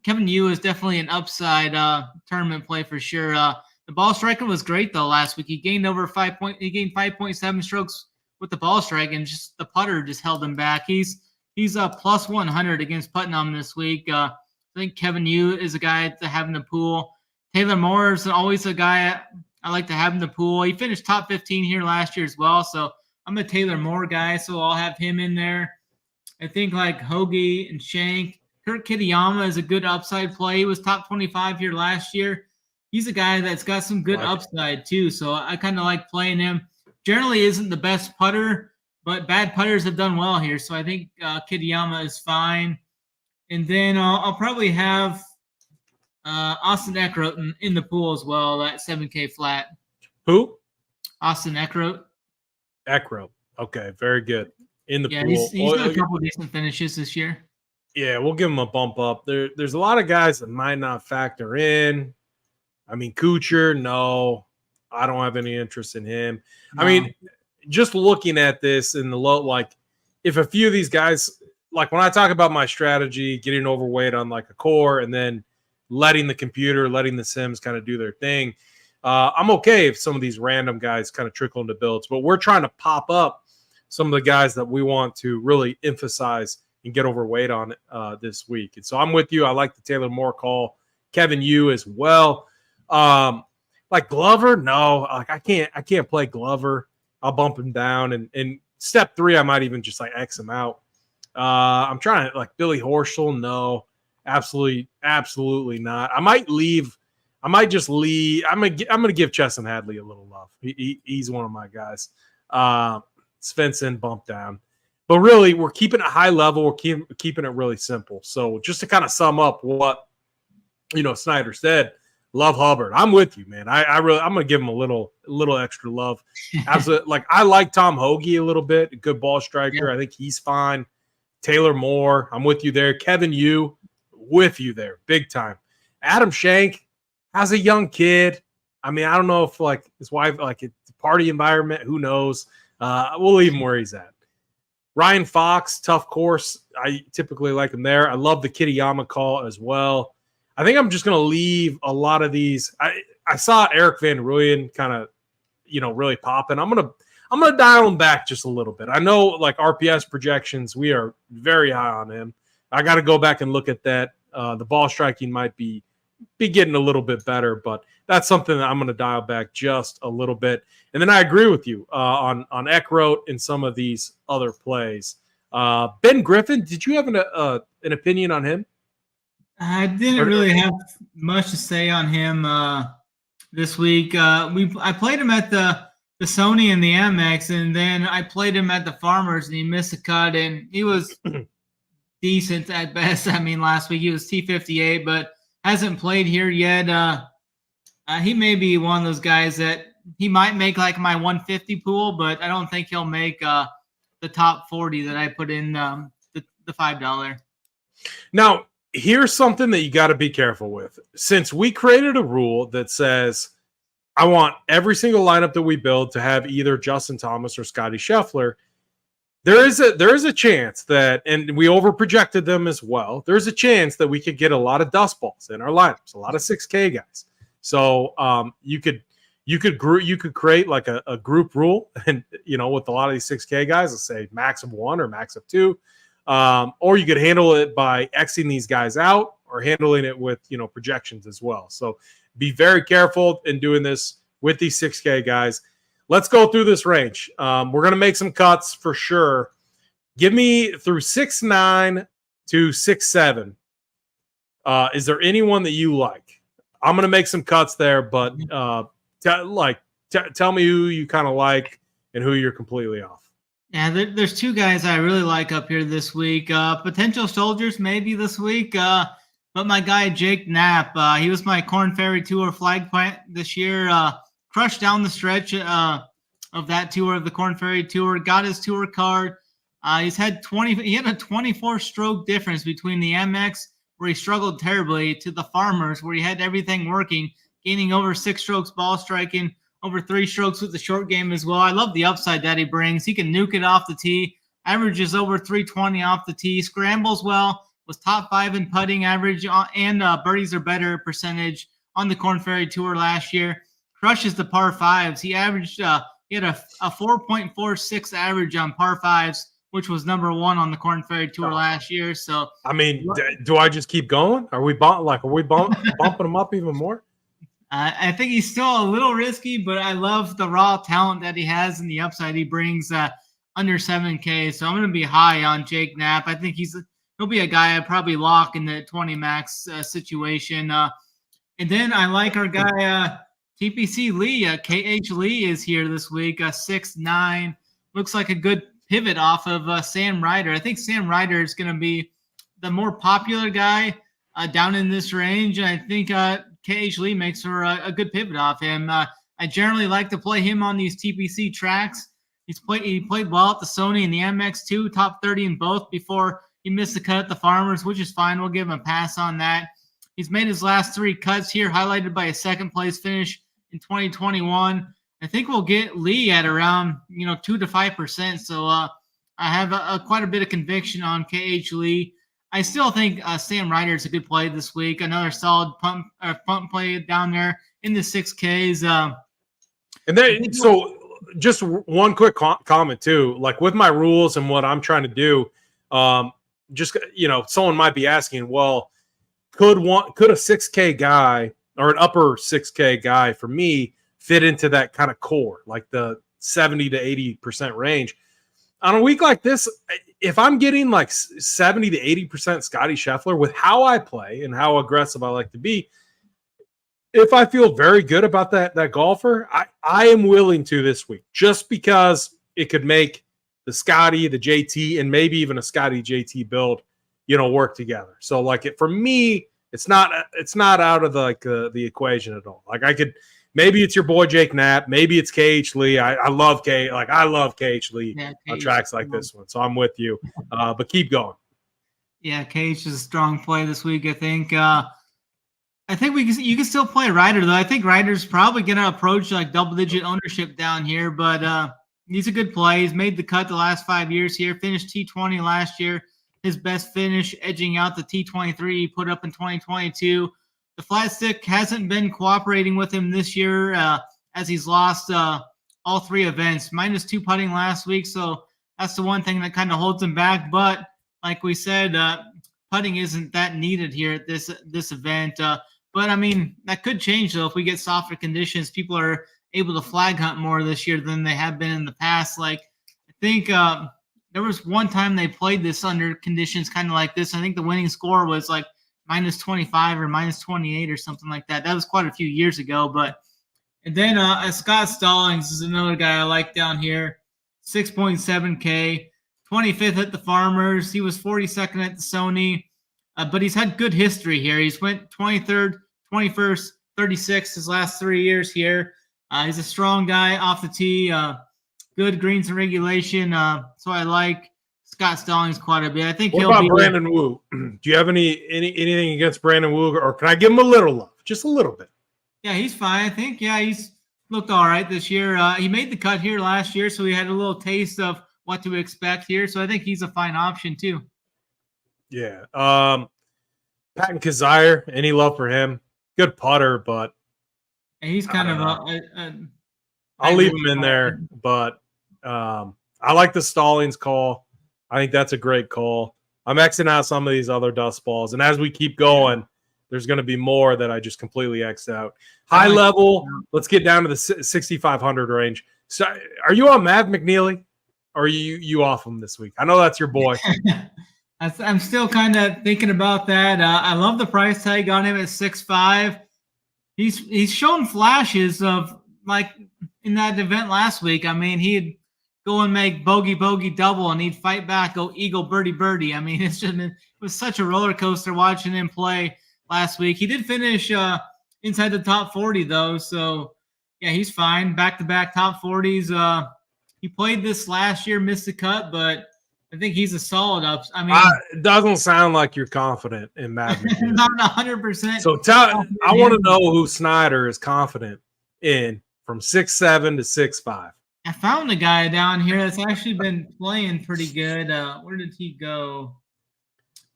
Kevin Yu is definitely an upside tournament play for sure. The ball striking was great though last week. He gained over 5.7 strokes with the ball strike, and just the putter just held him back. He's plus 100 against Putnam this week. I think Kevin Yu is a guy to have in the pool. Taylor Moore is always a guy I like to have in the pool. He finished top 15 here last year as well, so I'm a Taylor Moore guy, so I'll have him in there. I think like Hoagie and Shank. Kurt Kitayama is a good upside play. He was top 25 here last year. He's a guy that's got some good upside too, so I kind of like playing him. Generally isn't the best putter, but bad putters have done well here, so I think Kitayama is fine. And then I'll probably have Austin Eckroat in the pool as well, that 7K flat. Who? Austin Eckroat. Eckroat. Okay, very good. In the pool. He's got a couple decent finishes this year. Yeah, we'll give him a bump up. There's a lot of guys that might not factor in. I mean, Kuchar, no. I don't have any interest in him. No. I mean, just looking at this in the low, like if a few of these guys, like when I talk about my strategy, getting overweight on like a core and then letting the Sims kind of do their thing, I'm okay if some of these random guys kind of trickle into builds, but we're trying to pop up some of the guys that we want to really emphasize and get overweight on this week. And so I'm with you. I like the Taylor Moore call. Kevin Yu as well. Like Glover, no. Like I can't play Glover. I'll bump him down. And step 3, I might even just like X him out. I'm trying to like Billy Horschel, no. Absolutely not. I might just leave. I'm gonna give Chesson Hadley a little love. He's one of my guys. Svensson bump down. But really, we're keeping it high level. We're keeping it really simple. So just to kind of sum up what Snyder said, love Hubbard. I'm with you, man. I'm gonna give him a little extra love. Absolutely. Like I like Tom Hoagie a little bit. A good ball striker. Yeah. I think he's fine. Taylor Moore, I'm with you there. Kevin Yu, with you there, big time. Adam Shank has a young kid. I mean, I don't know if like his wife, like it's a party environment. Who knows? We'll leave him where he's at. Ryan Fox, tough course. I typically like him there. I love the Kitayama call as well. I think I'm just going to leave a lot of these. I saw Eric Van Rooyen kind of, really popping. I'm going to dial him back just a little bit. I know like RPS projections, we are very high on him. I got to go back and look at that. The ball striking might be getting a little bit better, but that's something that I'm going to dial back just a little bit. And then I agree with you on Eckroat and some of these other plays. Ben Griffin, did you have an opinion on him? I didn't really have much to say on him this week. I played him at the Sony and the Amex, and then I played him at the Farmers, and he missed a cut, and he was decent at best. I mean, last week he was T58, but hasn't played here yet. He may be one of those guys that he might make like my 150 pool, but I don't think he'll make the top 40 that I put in the $5. Now, here's something that you got to be careful with. Since we created a rule that says I want every single lineup that we build to have either Justin Thomas or Scotty Scheffler, there is a chance that, and we overprojected them as well, there's a chance that we could get a lot of dust balls in our lineups, a lot of 6K guys. So you could create like a group rule, and with a lot of these 6K guys, let's say max of 1 or max of 2, or you could handle it by Xing these guys out or handling it with projections as well. So be very careful in doing this with these 6K guys. Let's go through this range. We're going to make some cuts for sure. Give me through 6'9" to 6'7". Is there anyone that you like? I'm going to make some cuts there, but tell me who you kind of like and who you're completely off. Yeah, there's 2 guys I really like up here this week. Potential soldiers maybe this week, but my guy Jake Knapp, he was my Korn Ferry Tour flag plant this year. Crushed down the stretch of that tour, of the Korn Ferry Tour, got his tour card. He had a 24-stroke difference between the MX, where he struggled terribly, to the Farmers, where he had everything working, gaining over 6 strokes ball striking, over 3 strokes with the short game as well. I love the upside that he brings. He can nuke it off the tee, averages over 320 off the tee, scrambles well, was top 5 in putting average and birdies or better percentage on the Korn Ferry Tour last year. Crushes the par 5s. He averaged he had a 4.46 average on par 5s, which was number 1 on the Korn Ferry Tour last year. So I mean, do I just keep going? Are we bumping him up even more? I think he's still a little risky, but I love the raw talent that he has and the upside he brings under 7K. So I'm going to be high on Jake Knapp. I think he'll be a guy I'd probably lock in the 20 max situation. And then I like our guy TPC Lee. KH Lee is here this week. 6'9". Looks like a good pivot off of Sam Ryder. I think Sam Ryder is going to be the more popular guy down in this range. And I think KH Lee makes for a good pivot off him. I generally like to play him on these TPC tracks. He played well at the Sony and the MX2, top 30 in both before he missed the cut at the Farmers, which is fine. We'll give him a pass on that. He's made his last 3 cuts here, highlighted by a second-place finish in 2021. I think we'll get Lee at around 2 to 5%. So I have quite a bit of conviction on KH Lee. I still think Sam Ryder is a good play this week. Another solid pump play down there in the 6Ks. And then, so just one quick comment too, like with my rules and what I'm trying to do. Just someone might be asking, well, could a 6K guy or an upper 6K guy for me fit into that kind of core, like the 70 to 80% range? On a week like this, if I'm getting like 70 to 80% Scotty Scheffler with how I play and how aggressive I like to be, if I feel very good about that golfer, I am willing to this week, just because it could make the Scotty, the JT, and maybe even a Scotty JT build, work together. So like for me, it's not out of the equation at all. Like I could. Maybe it's your boy Jake Knapp. Maybe it's KH Lee. I love KH Lee on tracks like this one. So I'm with you. But keep going. Yeah, KH is a strong play this week, I think. I think you can still play Ryder, though. I think Ryder's probably going to approach like double-digit ownership down here, but he's a good play. He's made the cut the last 5 years here. Finished T20 last year. His best finish edging out the T23 he put up in 2022. The flat stick hasn't been cooperating with him this year as he's lost all 3 events. -2 putting last week, so that's the one thing that kind of holds him back. But like we said, putting isn't that needed here at this event. But, I mean, that could change, though, if we get softer conditions. People are able to flag hunt more this year than they have been in the past. Like, I think there was one time they played this under conditions kind of like this. I think the winning score was like -25 or -28 or something like that. That was quite a few years ago. And then Scott Stallings is another guy I like down here. 6.7K, 25th at the Farmers. He was 42nd at the Sony, but he's had good history here. He's went 23rd, 21st, 36th his last 3 years here. He's a strong guy off the tee. Good greens and regulation. So I like Scott Stallings quite a bit. I think what about Brandon Wu? Do you have anything against Brandon Wu, or can I give him a little love, just a little bit? Yeah, he's fine. I think he's looked all right this year. He made the cut here last year, so he had a little taste of what to expect here. So I think he's a fine option too. Yeah. Patton Kizzire, any love for him? Good putter, but he's kind of I'll leave him in there, but I like the Stallings call. I think that's a great call. I'm Xing out some of these other dust balls, and as we keep going, there's going to be more that I just completely X'd out. High level, let's get down to the 6,500 range. So, are you on Mav McNeely, or are you off him this week? I know that's your boy. I'm still kind of thinking about that. I love the price tag on him at 6.5. He's shown flashes of, like, in that event last week. I mean, he'd go and make bogey double, and he'd fight back, go eagle birdie. I mean, it was such a roller coaster watching him play last week. He did finish inside the top 40 though, so yeah, he's fine. Back-to-back top 40s. He played this last year, missed the cut, but I think he's a solid up. I mean, it doesn't sound like you're confident in Matt. Not 100%. So I want to know who Snyder is confident in from 6'7" to 6'5". I found a guy down here that's actually been playing pretty good. Where did he go?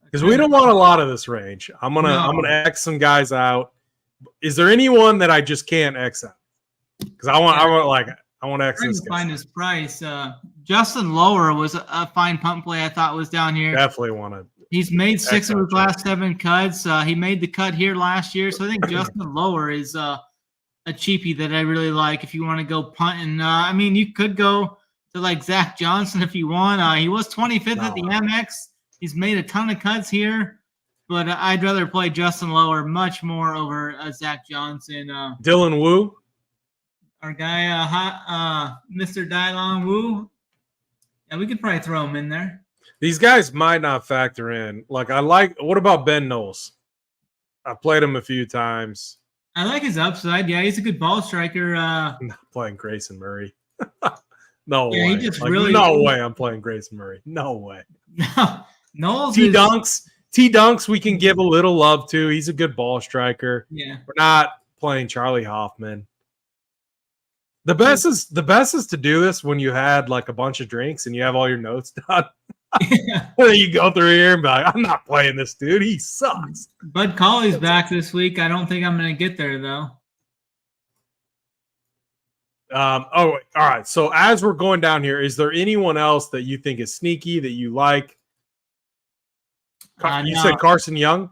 because we don't want a lot of this range. I'm gonna X some guys out. Is there anyone that I just can't X out? Because I want to X this guy. Find his price. Justin Lower was a fine punt play. I thought was down here. Definitely want to. He's made 6 of his last 7 cuts. He made the cut here last year, so I think Justin Lower is a cheapie that I really like. If you want to go punting, I mean, you could go to like Zach Johnson if you want. He was 25th at the MX. He's made a ton of cuts here, but I'd rather play Justin Lower much more over Zach Johnson. Dylan Wu, our guy, Mr. Dylon Wu. Yeah, we could probably throw him in there. These guys might not factor in. Like, what about Ben Knowles? I played him a few times. I like his upside. Yeah, he's a good ball striker. I'm not playing Grayson Murray. No yeah, way. He just really, no way I'm playing Grayson Murray. No way. No. Knowles T-Dunks we can give a little love to. He's a good ball striker. Yeah. We're not playing Charlie Hoffman. The best is to do this when you had like a bunch of drinks and you have all your notes done. Yeah. You go through here and be like, I'm not playing this dude. He sucks. Bud Colley's back this week. I don't think I'm going to get there, though. All right. So as we're going down here, is there anyone else that you think is sneaky that you like? You said Carson Young?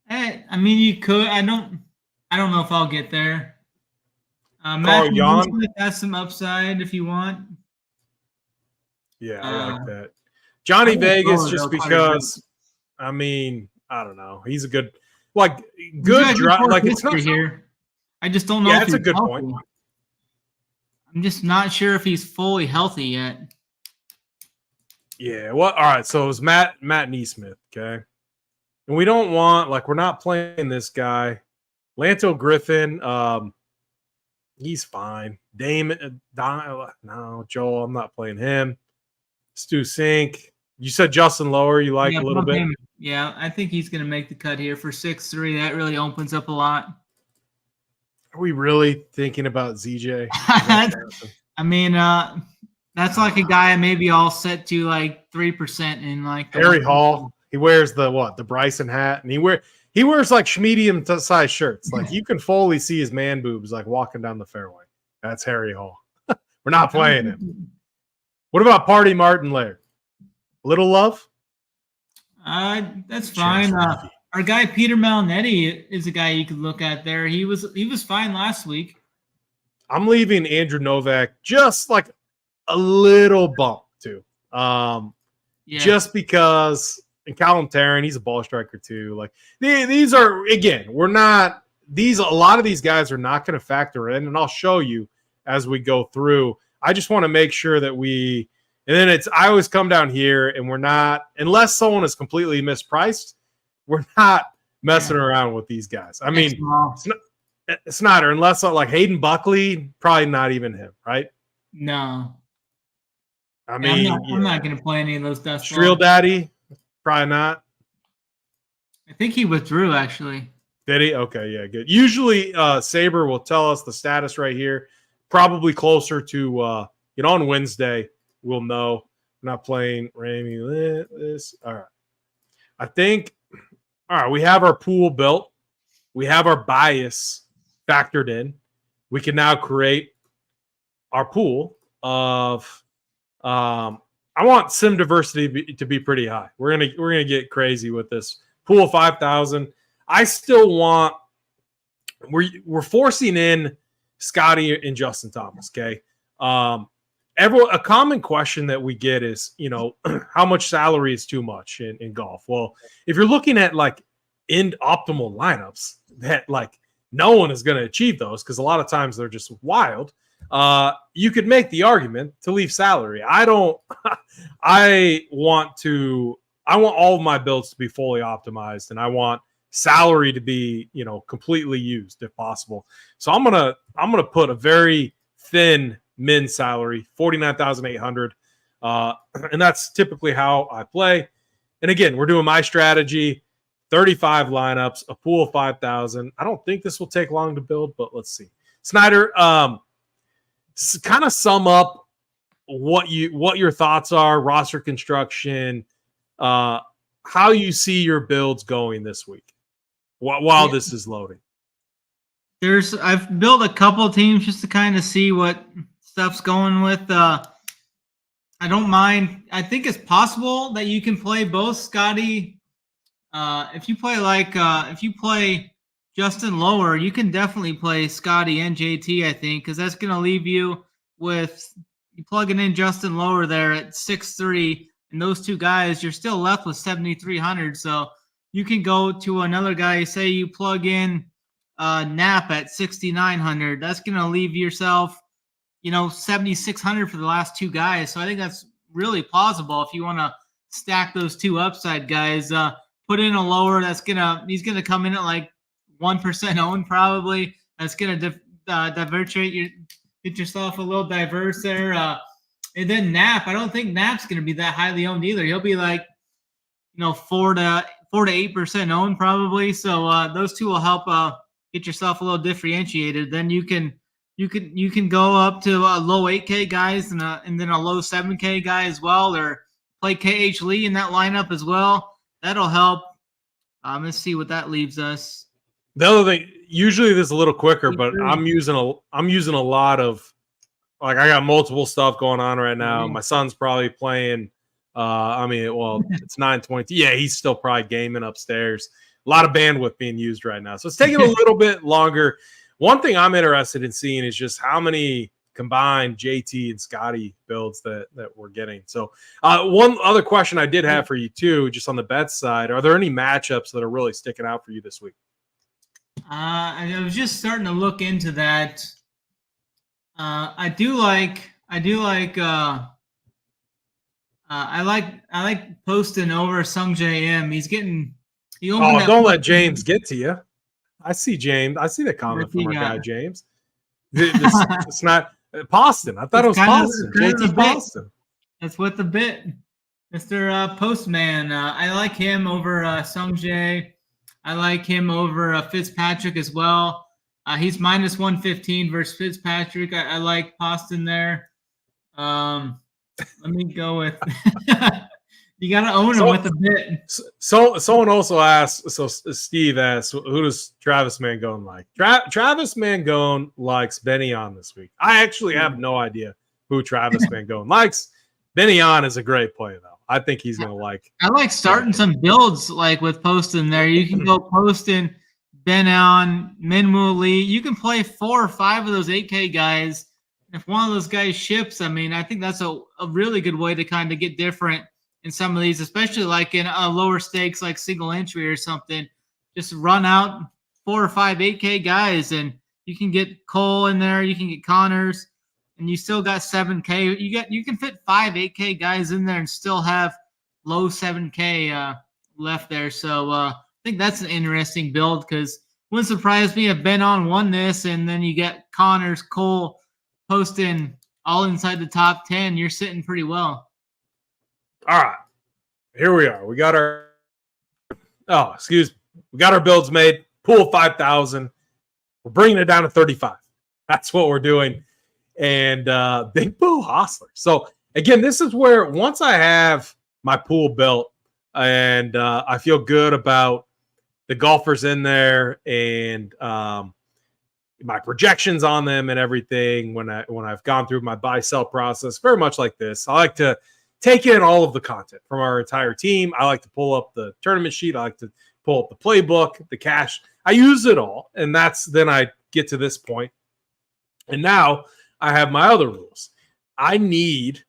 I mean, you could. I don't know if I'll get there. Carl Young has some upside if you want. Yeah, I like that. Johnny Vegas, just because, I mean, I don't know. He's a good drive. Like, it's not here. I just don't know. Yeah, that's a good point. I'm just not sure if he's fully healthy yet. Yeah. Well, all right. So it was Matt Neesmith. Okay. And we don't want, we're not playing this guy. Lanto Griffin. He's fine. No, Joel, I'm not playing him. Stu Sink. You said Justin Lower you like a little bit? Yeah, I think he's going to make the cut here for 6-3. That really opens up a lot. Are we really thinking about ZJ? I mean, that's like a guy maybe I'll set to like 3% in like Harry Hall. He wears the Bryson hat, and he wears like medium size shirts. Like you can fully see his man boobs like walking down the fairway. That's Harry Hall. We're not playing him. What about Party Martin Laird? Little love? That's fine. Our guy Peter Malinetti is a guy you could look at there. He was fine last week. I'm leaving Andrew Novak just like a little bump too. Just because, and Callum Tarrant, he's a ball striker too. Like these are, again, a lot of these guys are not going to factor in, and I'll show you as we go through. I just want to make sure that I always come down here and we're not, unless someone is completely mispriced, we're not messing around with these guys. I mean, it's not, or unless like Hayden Buckley, probably not even him, right? No. I mean, I'm not going to play any of those dust. Streel Daddy, probably not. I think he withdrew, actually. Did he? Okay, yeah, good. Usually, Saber will tell us the status right here. Probably closer to, on Wednesday, we'll know. I'm not playing Ramy this. All right. I think, all right, we have our pool built. We have our bias factored in. We can now create our pool of, I want sim diversity to be pretty high. We're gonna get crazy with this pool of 5,000. I still want, we're forcing in Scotty and Justin Thomas. Okay. A common question that we get is, how much salary is too much in golf? Well, if you're looking at like end optimal lineups that like no one is going to achieve those, because a lot of times they're just wild. You could make the argument to leave salary. I want all of my builds to be fully optimized, and I want salary to be, completely used if possible. So I'm gonna put a very thin min salary, 49,800, and that's typically how I play. And again, we're doing my strategy, 35 lineups, a pool of 5,000. I don't think this will take long to build, but let's see. Snyder, kind of sum up what your thoughts are, roster construction. how you see your builds going this week while this is loading. I've built a couple teams just to kind of see what stuff's going with. I don't mind. I think it's possible that you can play both Scotty. If you play Justin lower, you can definitely play Scotty and JT, I think, because that's going to leave you with you plugging in Justin lower there at 6'3", and those two guys, you're still left with 7,300. So you can go to another guy. Say you plug in Knapp at 6,900. That's going to leave yourself, 7,600 for the last two guys. So I think that's really plausible if you want to stack those two upside guys. Put in a lower he's gonna come in at like 1% owned probably. That's gonna get yourself a little diverse there. And then Knapp, I don't think Knapp's gonna be that highly owned either. He'll be like 4 to 8% owned probably. So those two will help get yourself a little differentiated. Then you can go up to low 8K guys and then a low 7K guy as well, or play KH Lee in that lineup as well. That'll help. Let's see what that leaves us. The other thing, usually this is a little quicker, but I'm using a lot of, like, I got multiple stuff going on right now. My son's probably playing. It's 9:20. Yeah, he's still probably gaming upstairs. A lot of bandwidth being used right now, so it's taking a little bit longer. One thing I'm interested in seeing is just how many combined JT and Scotty builds that we're getting. So one other question I did have for you too, just on the bet side, are there any matchups that are really sticking out for you this week? I was just starting to look into that. I like Poston over Sung J M. Don't let James get to you. I see James. I see the comment from our guy James. It's not Poston. I thought it was Poston. JT Poston. That's what the bit, Mr. Postman. I like him over Sung J. I like him over Fitzpatrick as well. He's minus 115 versus Fitzpatrick. I like Poston there. Let me go with. You got to own him with a bit. So someone also asked. So Steve asked, "Who does Travis Mangone like?" Travis Mangone likes Benny on this week. I actually have no idea who Travis Mangone likes. Benny on is a great play though. I think he's gonna like. I like starting some builds like with Poston there. You can go Poston, Ben on, Minwoo Lee. You can play 4 or 5 of those 8K guys. If one of those guys ships, I think that's a really good way to kind of get different in some of these, especially like in lower stakes, like single entry or something. Just run out 4 or 5 8K guys, and you can get Cole in there. You can get Connors, and you still got 7K. You can fit 5 8K guys in there and still have low 7K left there. So I think that's an interesting build, because wouldn't surprise me if Ben on won this, and then you get Connors, Cole, Poston all inside the top 10. You're sitting pretty well. All right, here we are. We got our builds made. Pool 5,000. We're bringing it down to 35. That's what we're doing. And Big Boo Hostler. So again, this is where once I have my pool built and I feel good about the golfers in there and my projections on them and everything, when I've gone through my buy sell process, very much like this, I like to take in all of the content from our entire team. I like to pull up the tournament sheet. I like to pull up the playbook, the cash. I use it all. And then I get to this point. And now I have my other rules. I need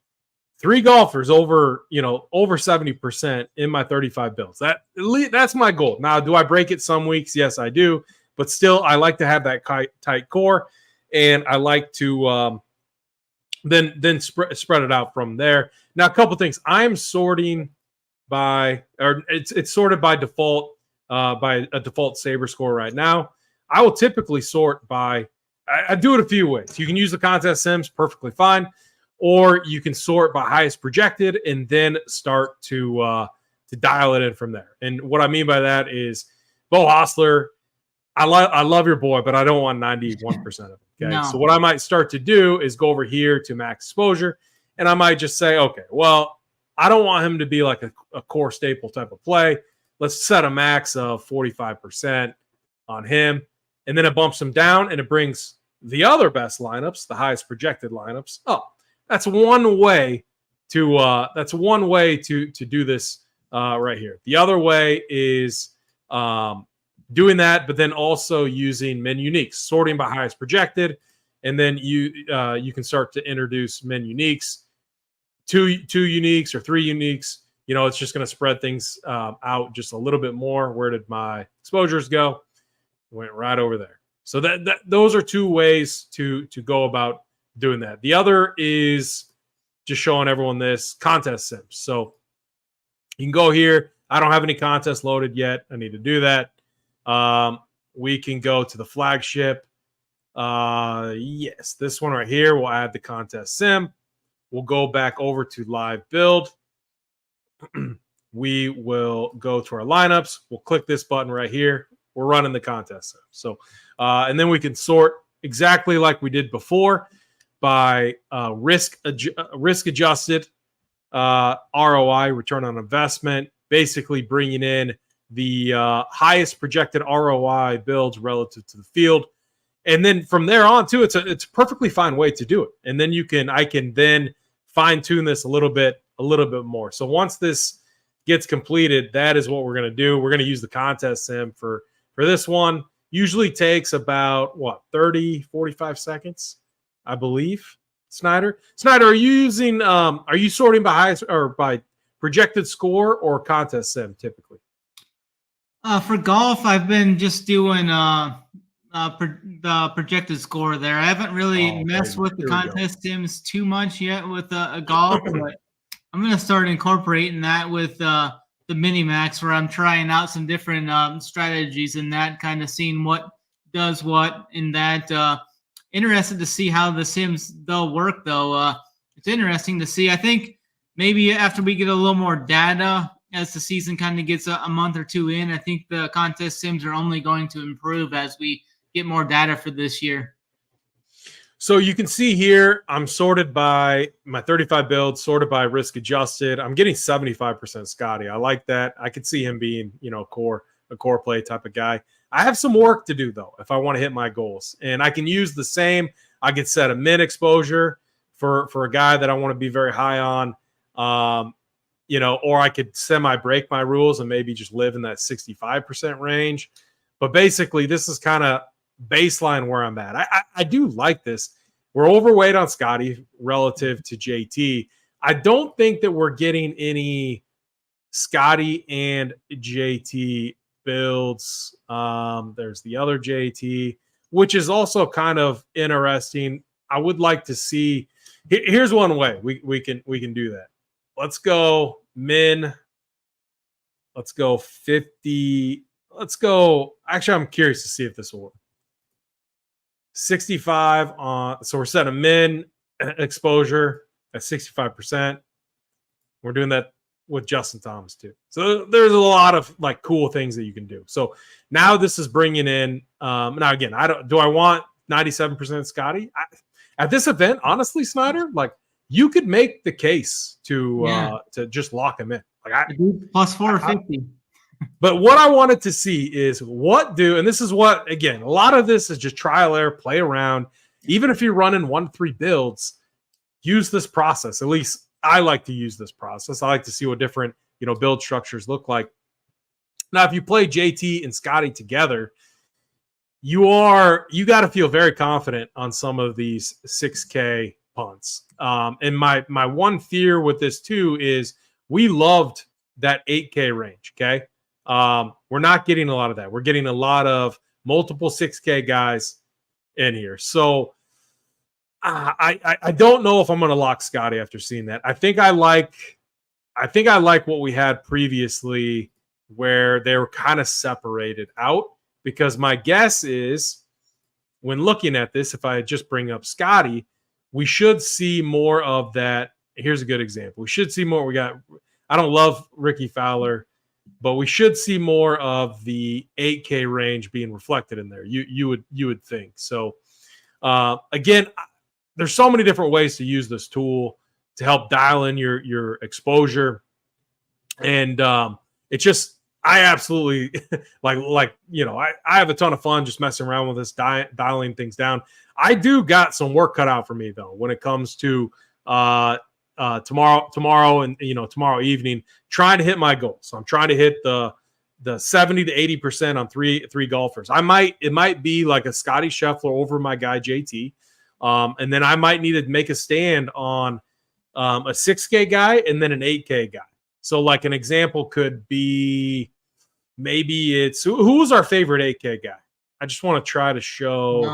3 golfers over 70% in my 35 builds. That's my goal. Now, do I break it some weeks? Yes, I do. But still, I like to have that tight core. And I like to then spread it out from there. Now, a couple things. I'm sorting it's sorted by default, by a default Saber score right now. I will typically sort by, I do it a few ways. You can use the contest sims, perfectly fine, or you can sort by highest projected and then start to dial it in from there. And what I mean by that is, Bo Hostler, I love your boy, but I don't want 91% of it. Okay. No. So what I might start to do is go over here to max exposure, and I might just say, okay, well, I don't want him to be like a core staple type of play. Let's set a max of 45% on him. And then it bumps him down and it brings the other best lineups, the highest projected lineups, up. That's one way to do this right here. The other way is doing that, but then also using min uniques, sorting by highest projected, and then you can start to introduce min uniques, two uniques or three uniques. It's just going to spread things out just a little bit more. Where did my exposures go? Went right over there. So those are two ways to go about doing that. The other is just showing everyone this contest sims. So you can go here. I don't have any contests loaded yet. I need to do that. We can go to the flagship. Yes, this one right here. We'll add the contest sim. We'll go back over to live build. We will go to our lineups. We'll click this button right here. We're running the contest sim. So, and then we can sort exactly like we did before by risk adjusted ROI, return on investment, basically bringing in the highest projected ROI builds relative to the field. And then from there on too, it's a perfectly fine way to do it. And then I can then fine tune this a little bit more. So once this gets completed, that is what we're going to do. We're going to use the contest sim for this one. Usually takes about 30, 45 seconds, I believe. Snyder, are you using are you sorting by highest or by projected score or contest sim typically? For golf, I've been just doing the projected score there. I haven't really messed with the contest sims too much yet with a golf, but I'm going to start incorporating that with the mini max, where I'm trying out some different strategies in that, kind of seeing what does what in that. Interested to see how the sims they'll work though. It's interesting to see. I think maybe after we get a little more data as the season kind of gets a month or two in, I think the contest sims are only going to improve as we get more data for this year. So you can see here, I'm sorted by my 35 builds, sorted by risk adjusted. I'm getting 75% Scotty. I like that. I could see him being, a core play type of guy. I have some work to do though if I want to hit my goals, and I can use the same. I could set a min exposure for a guy that I want to be very high on, or I could semi break my rules and maybe just live in that 65% range. But basically, this is kind of baseline where I'm at. I do like this. We're overweight on Scotty relative to JT. I don't think that we're getting any Scotty and JT builds. There's the other JT, which is also kind of interesting. I would like to see. Here's one way we can do that. Let's go min. Let's go 50. Let's go. Actually, I'm curious to see if this will work. 65 on. So we're setting a min exposure at 65%. We're doing that with Justin Thomas too. So there's a lot of cool things that you can do. So now this is bringing in. Now again, do I want 97% Scotty at this event? Honestly, Snyder, you could make the case to just lock him in. Plus 450. But what I wanted to see is and this is what, again, a lot of this is just trial error, play around. Even if you're running 1-3 builds, use this process. At least I like to use this process. I like to see what different, build structures look like. Now, if you play JT and Scotty together, you got to feel very confident on some of these 6K punts. And my one fear with this too is we loved that 8K range. Okay. We're not getting a lot of that. We're getting a lot of multiple 6K guys in here. So I don't know if I'm going to lock Scotty after seeing that. I think I like what we had previously, where they were kind of separated out, because my guess is when looking at this, if I just bring up Scotty, we should see more of that. Here's a good example. We should see more. I don't love Ricky Fowler, but we should see more of the 8K range being reflected in there. You would think. So again, there's so many different ways to use this tool to help dial in your exposure. And it's just, I absolutely I have a ton of fun just messing around with this, dialing things down. I do got some work cut out for me though when it comes to tomorrow and tomorrow evening, trying to hit my goal. So I'm trying to hit the 70 to 80% on three golfers. It might be like a Scotty Scheffler over my guy JT, and then I might need to make a stand on a 6K guy and then an 8K guy. So like an example could be maybe it's who's our favorite 8K guy. I just want to try to show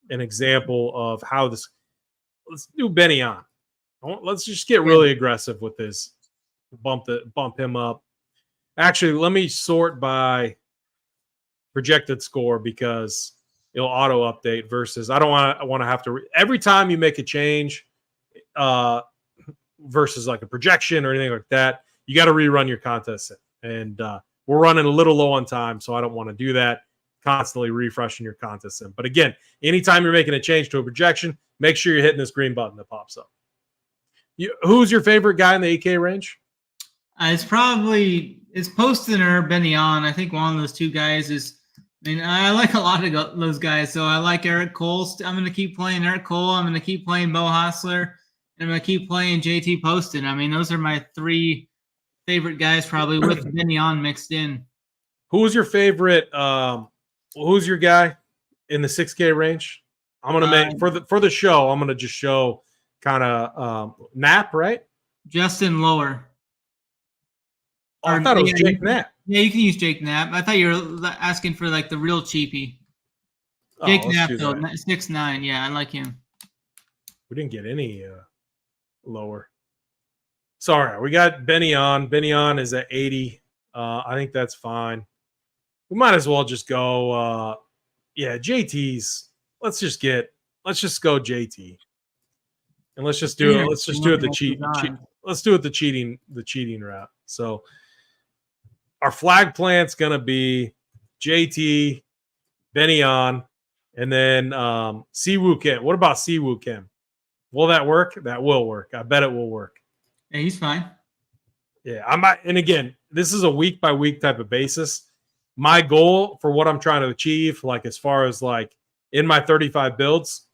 an example of how this. Let's do Benny on. Let's just get really aggressive with this. Bump him up. Actually, let me sort by projected score because it'll auto update versus I don't want to have to every time you make a change versus like a projection or anything like that, you got to rerun your contest set. And we're running a little low on time, so I don't want to do that. Constantly refreshing your contest sim. But again, anytime you're making a change to a projection, make sure you're hitting this green button that pops up. Who's your favorite guy in the 8K range? It's Poston or Benny on. I think one of those two guys is. I mean, I like a lot of those guys. So I like Eric Cole. I'm going to keep playing Eric Cole. I'm going to keep playing Bo Hostler. And I'm going to keep playing JT Poston. I mean, those are my three favorite guys, probably with Benny on mixed in. Who's your favorite? Who's your guy in the 6K range? I'm going to make for the show. I'm going to just show kind of Knapp, right? Justin Lower. Oh, I thought it was Jake Knapp. Yeah, you can use Jake Knapp. I thought you were asking for like the real cheapie. Jake Knapp, though, 6'9". Yeah, I like him. We didn't get any lower. Sorry, we got Benny on. Benny on is at 80. I think that's fine. We might as well just go. JT's. Let's just go JT, and let's just do it. Let's just do it let's do it the cheating route. So our flag plant's gonna be JT, Benny on, and then Siwoo Kim. What about Siwoo Kim? Will that work? That will work. I bet it will work. Yeah, he's fine. Yeah, I might. And again, this is a week by week type of basis. My goal for what I'm trying to achieve, like as far as like in my 35 builds,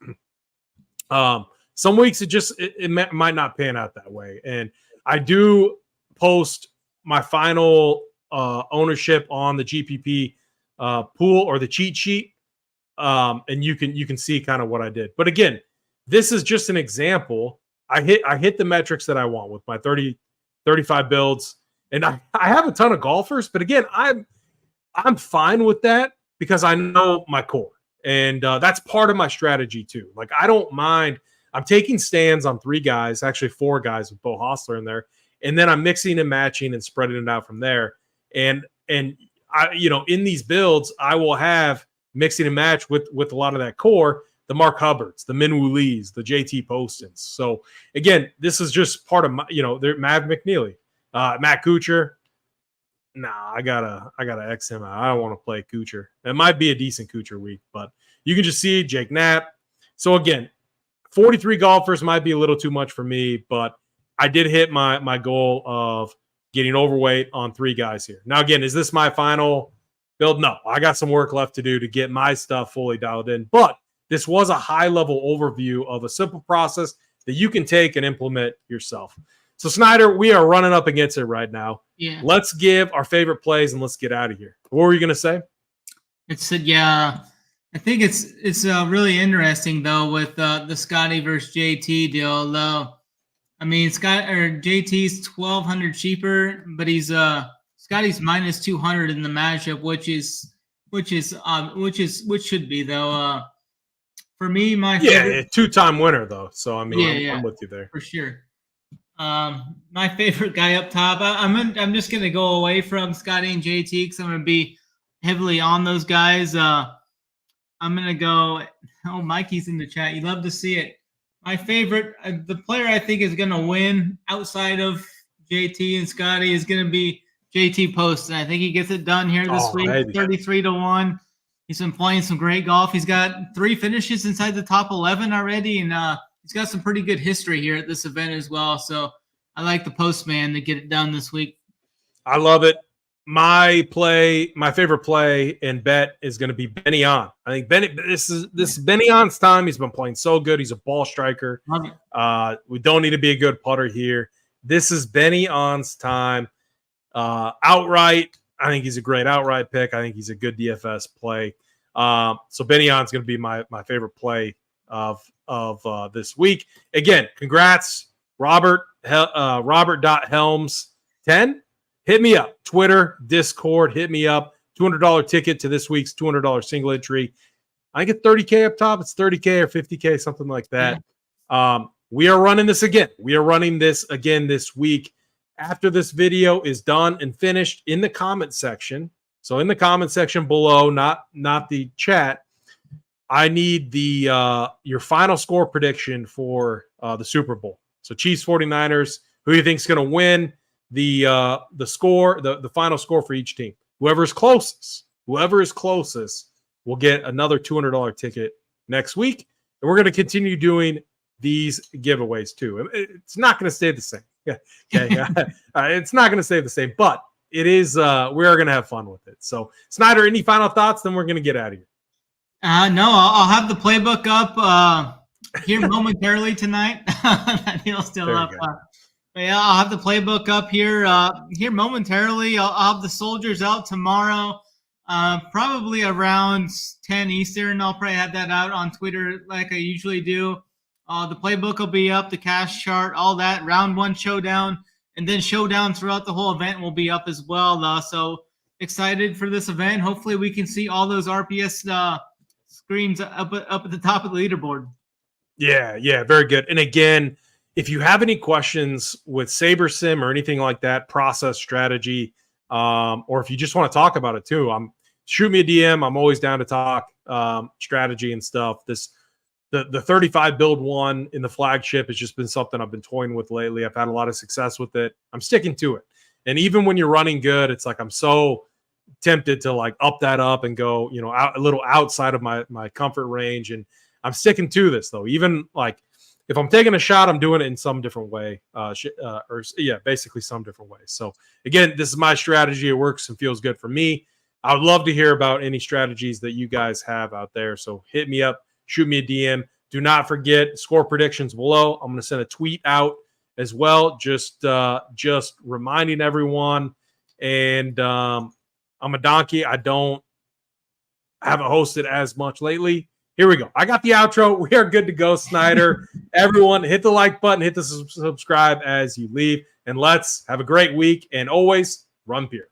some weeks it might not pan out that way. And I do post my final ownership on the GPP pool or the cheat sheet, and you can see kind of what I did. But again, this is just an example. I hit the metrics that I want with my 35 builds, and I have a ton of golfers. But again, I'm fine with that because I know my core, and that's part of my strategy too. Like I don't mind. I'm taking stands on 3 guys, actually 4 guys with Bo Hostler in there, and then I'm mixing and matching and spreading it out from there. And I, in these builds, I will have mixing and match with a lot of that core, the Mark Hubbards, the Minwoo Lees, the JT Postons. So again, this is just part of my, Mav McNeely, Matt Kuchar. Nah, I gotta X him out. I don't want to play Kuchar. It might be a decent Kuchar week, but you can just see Jake Knapp. So again, 43 golfers might be a little too much for me, but I did hit my goal of getting overweight on 3 guys here. Now, again, is this my final build? No, I got some work left to do to get my stuff fully dialed in, but this was a high-level overview of a simple process that you can take and implement yourself. So, Snyder, we are running up against it right now. Yeah. Let's give our favorite plays and let's get out of here. What were you going to say? I think it's really interesting though with the Scotty versus JT deal. Though, I mean, JT's 1,200 cheaper, but he's Scotty's minus 200 in the matchup, which should be though. For me, my favorite, 2-time winner though. So I mean, I'm with you there for sure. My favorite guy up top. I'm just gonna go away from Scotty and JT because I'm gonna be heavily on those guys. I'm gonna go. Oh, Mikey's in the chat. You love to see it. My favorite, the player I think is gonna win outside of JT and Scotty is gonna be JT Poston. I think he gets it done here this week. 33-1. He's been playing some great golf. He's got 3 finishes inside the top 11 already, and he's got some pretty good history here at this event as well. So I like the postman to get it done this week. I love it. My favorite play and bet is going to be Benny On. I think this is Benny On's time. He's been playing so good. He's a ball striker. We don't need to be a good putter here. This is Benny On's time. Outright, I think he's a great outright pick. I think he's a good DFS play. So Benny On's going to be my favorite play of this week. Again, congrats, Robert.Helms10. Hit me up. Twitter, Discord, hit me up. $200 ticket to this week's $200 single entry. I get 30K up top. It's 30K or 50K, something like that. We are running this again. We are running this again this week. After this video is done and finished, in the comment section, so in the comment section below, not the chat, I need your final score prediction for the Super Bowl. So Chiefs 49ers, who do you think is going to win? The score, the final score for each team. Whoever is closest will get another $200 ticket next week. And we're going to continue doing these giveaways too. It's not going to stay the same. It's not going to stay the same, but it is. We are going to have fun with it. So Snyder, any final thoughts? Then we're going to get out of here. No, I'll have the playbook up here momentarily tonight. He'll still up. Yeah, I'll have the playbook up here momentarily. I'll have the soldiers out tomorrow, probably around 10 Eastern. I'll probably have that out on Twitter like I usually do. The playbook will be up, the cash chart, all that. Round 1 showdown, and then showdown throughout the whole event will be up as well. So excited for this event. Hopefully we can see all those RPS screens up at the top of the leaderboard. Yeah, very good. And again, if you have any questions with SaberSim or anything like that, process strategy, or if you just want to talk about it too, shoot me a DM. I'm always down to talk strategy and stuff. The 35 build one in the flagship has just been something I've been toying with lately. I've had a lot of success with it. I'm sticking to it. And even when you're running good, it's like I'm so tempted to like up and go, out a little outside of my comfort range. And I'm sticking to this though. Even like if I'm taking a shot, I'm doing it in some different way, basically some different way. So again, this is my strategy. It works and feels good for me. I would love to hear about any strategies that you guys have out there. So hit me up, shoot me a DM. Do not forget score predictions below. I'm going to send a tweet out as well, just reminding everyone. And I'm a donkey. I haven't hosted as much lately. Here we go. I got the outro. We are good to go, Snyder. Everyone, hit the like button, hit the subscribe as you leave, and let's have a great week. And always run pure.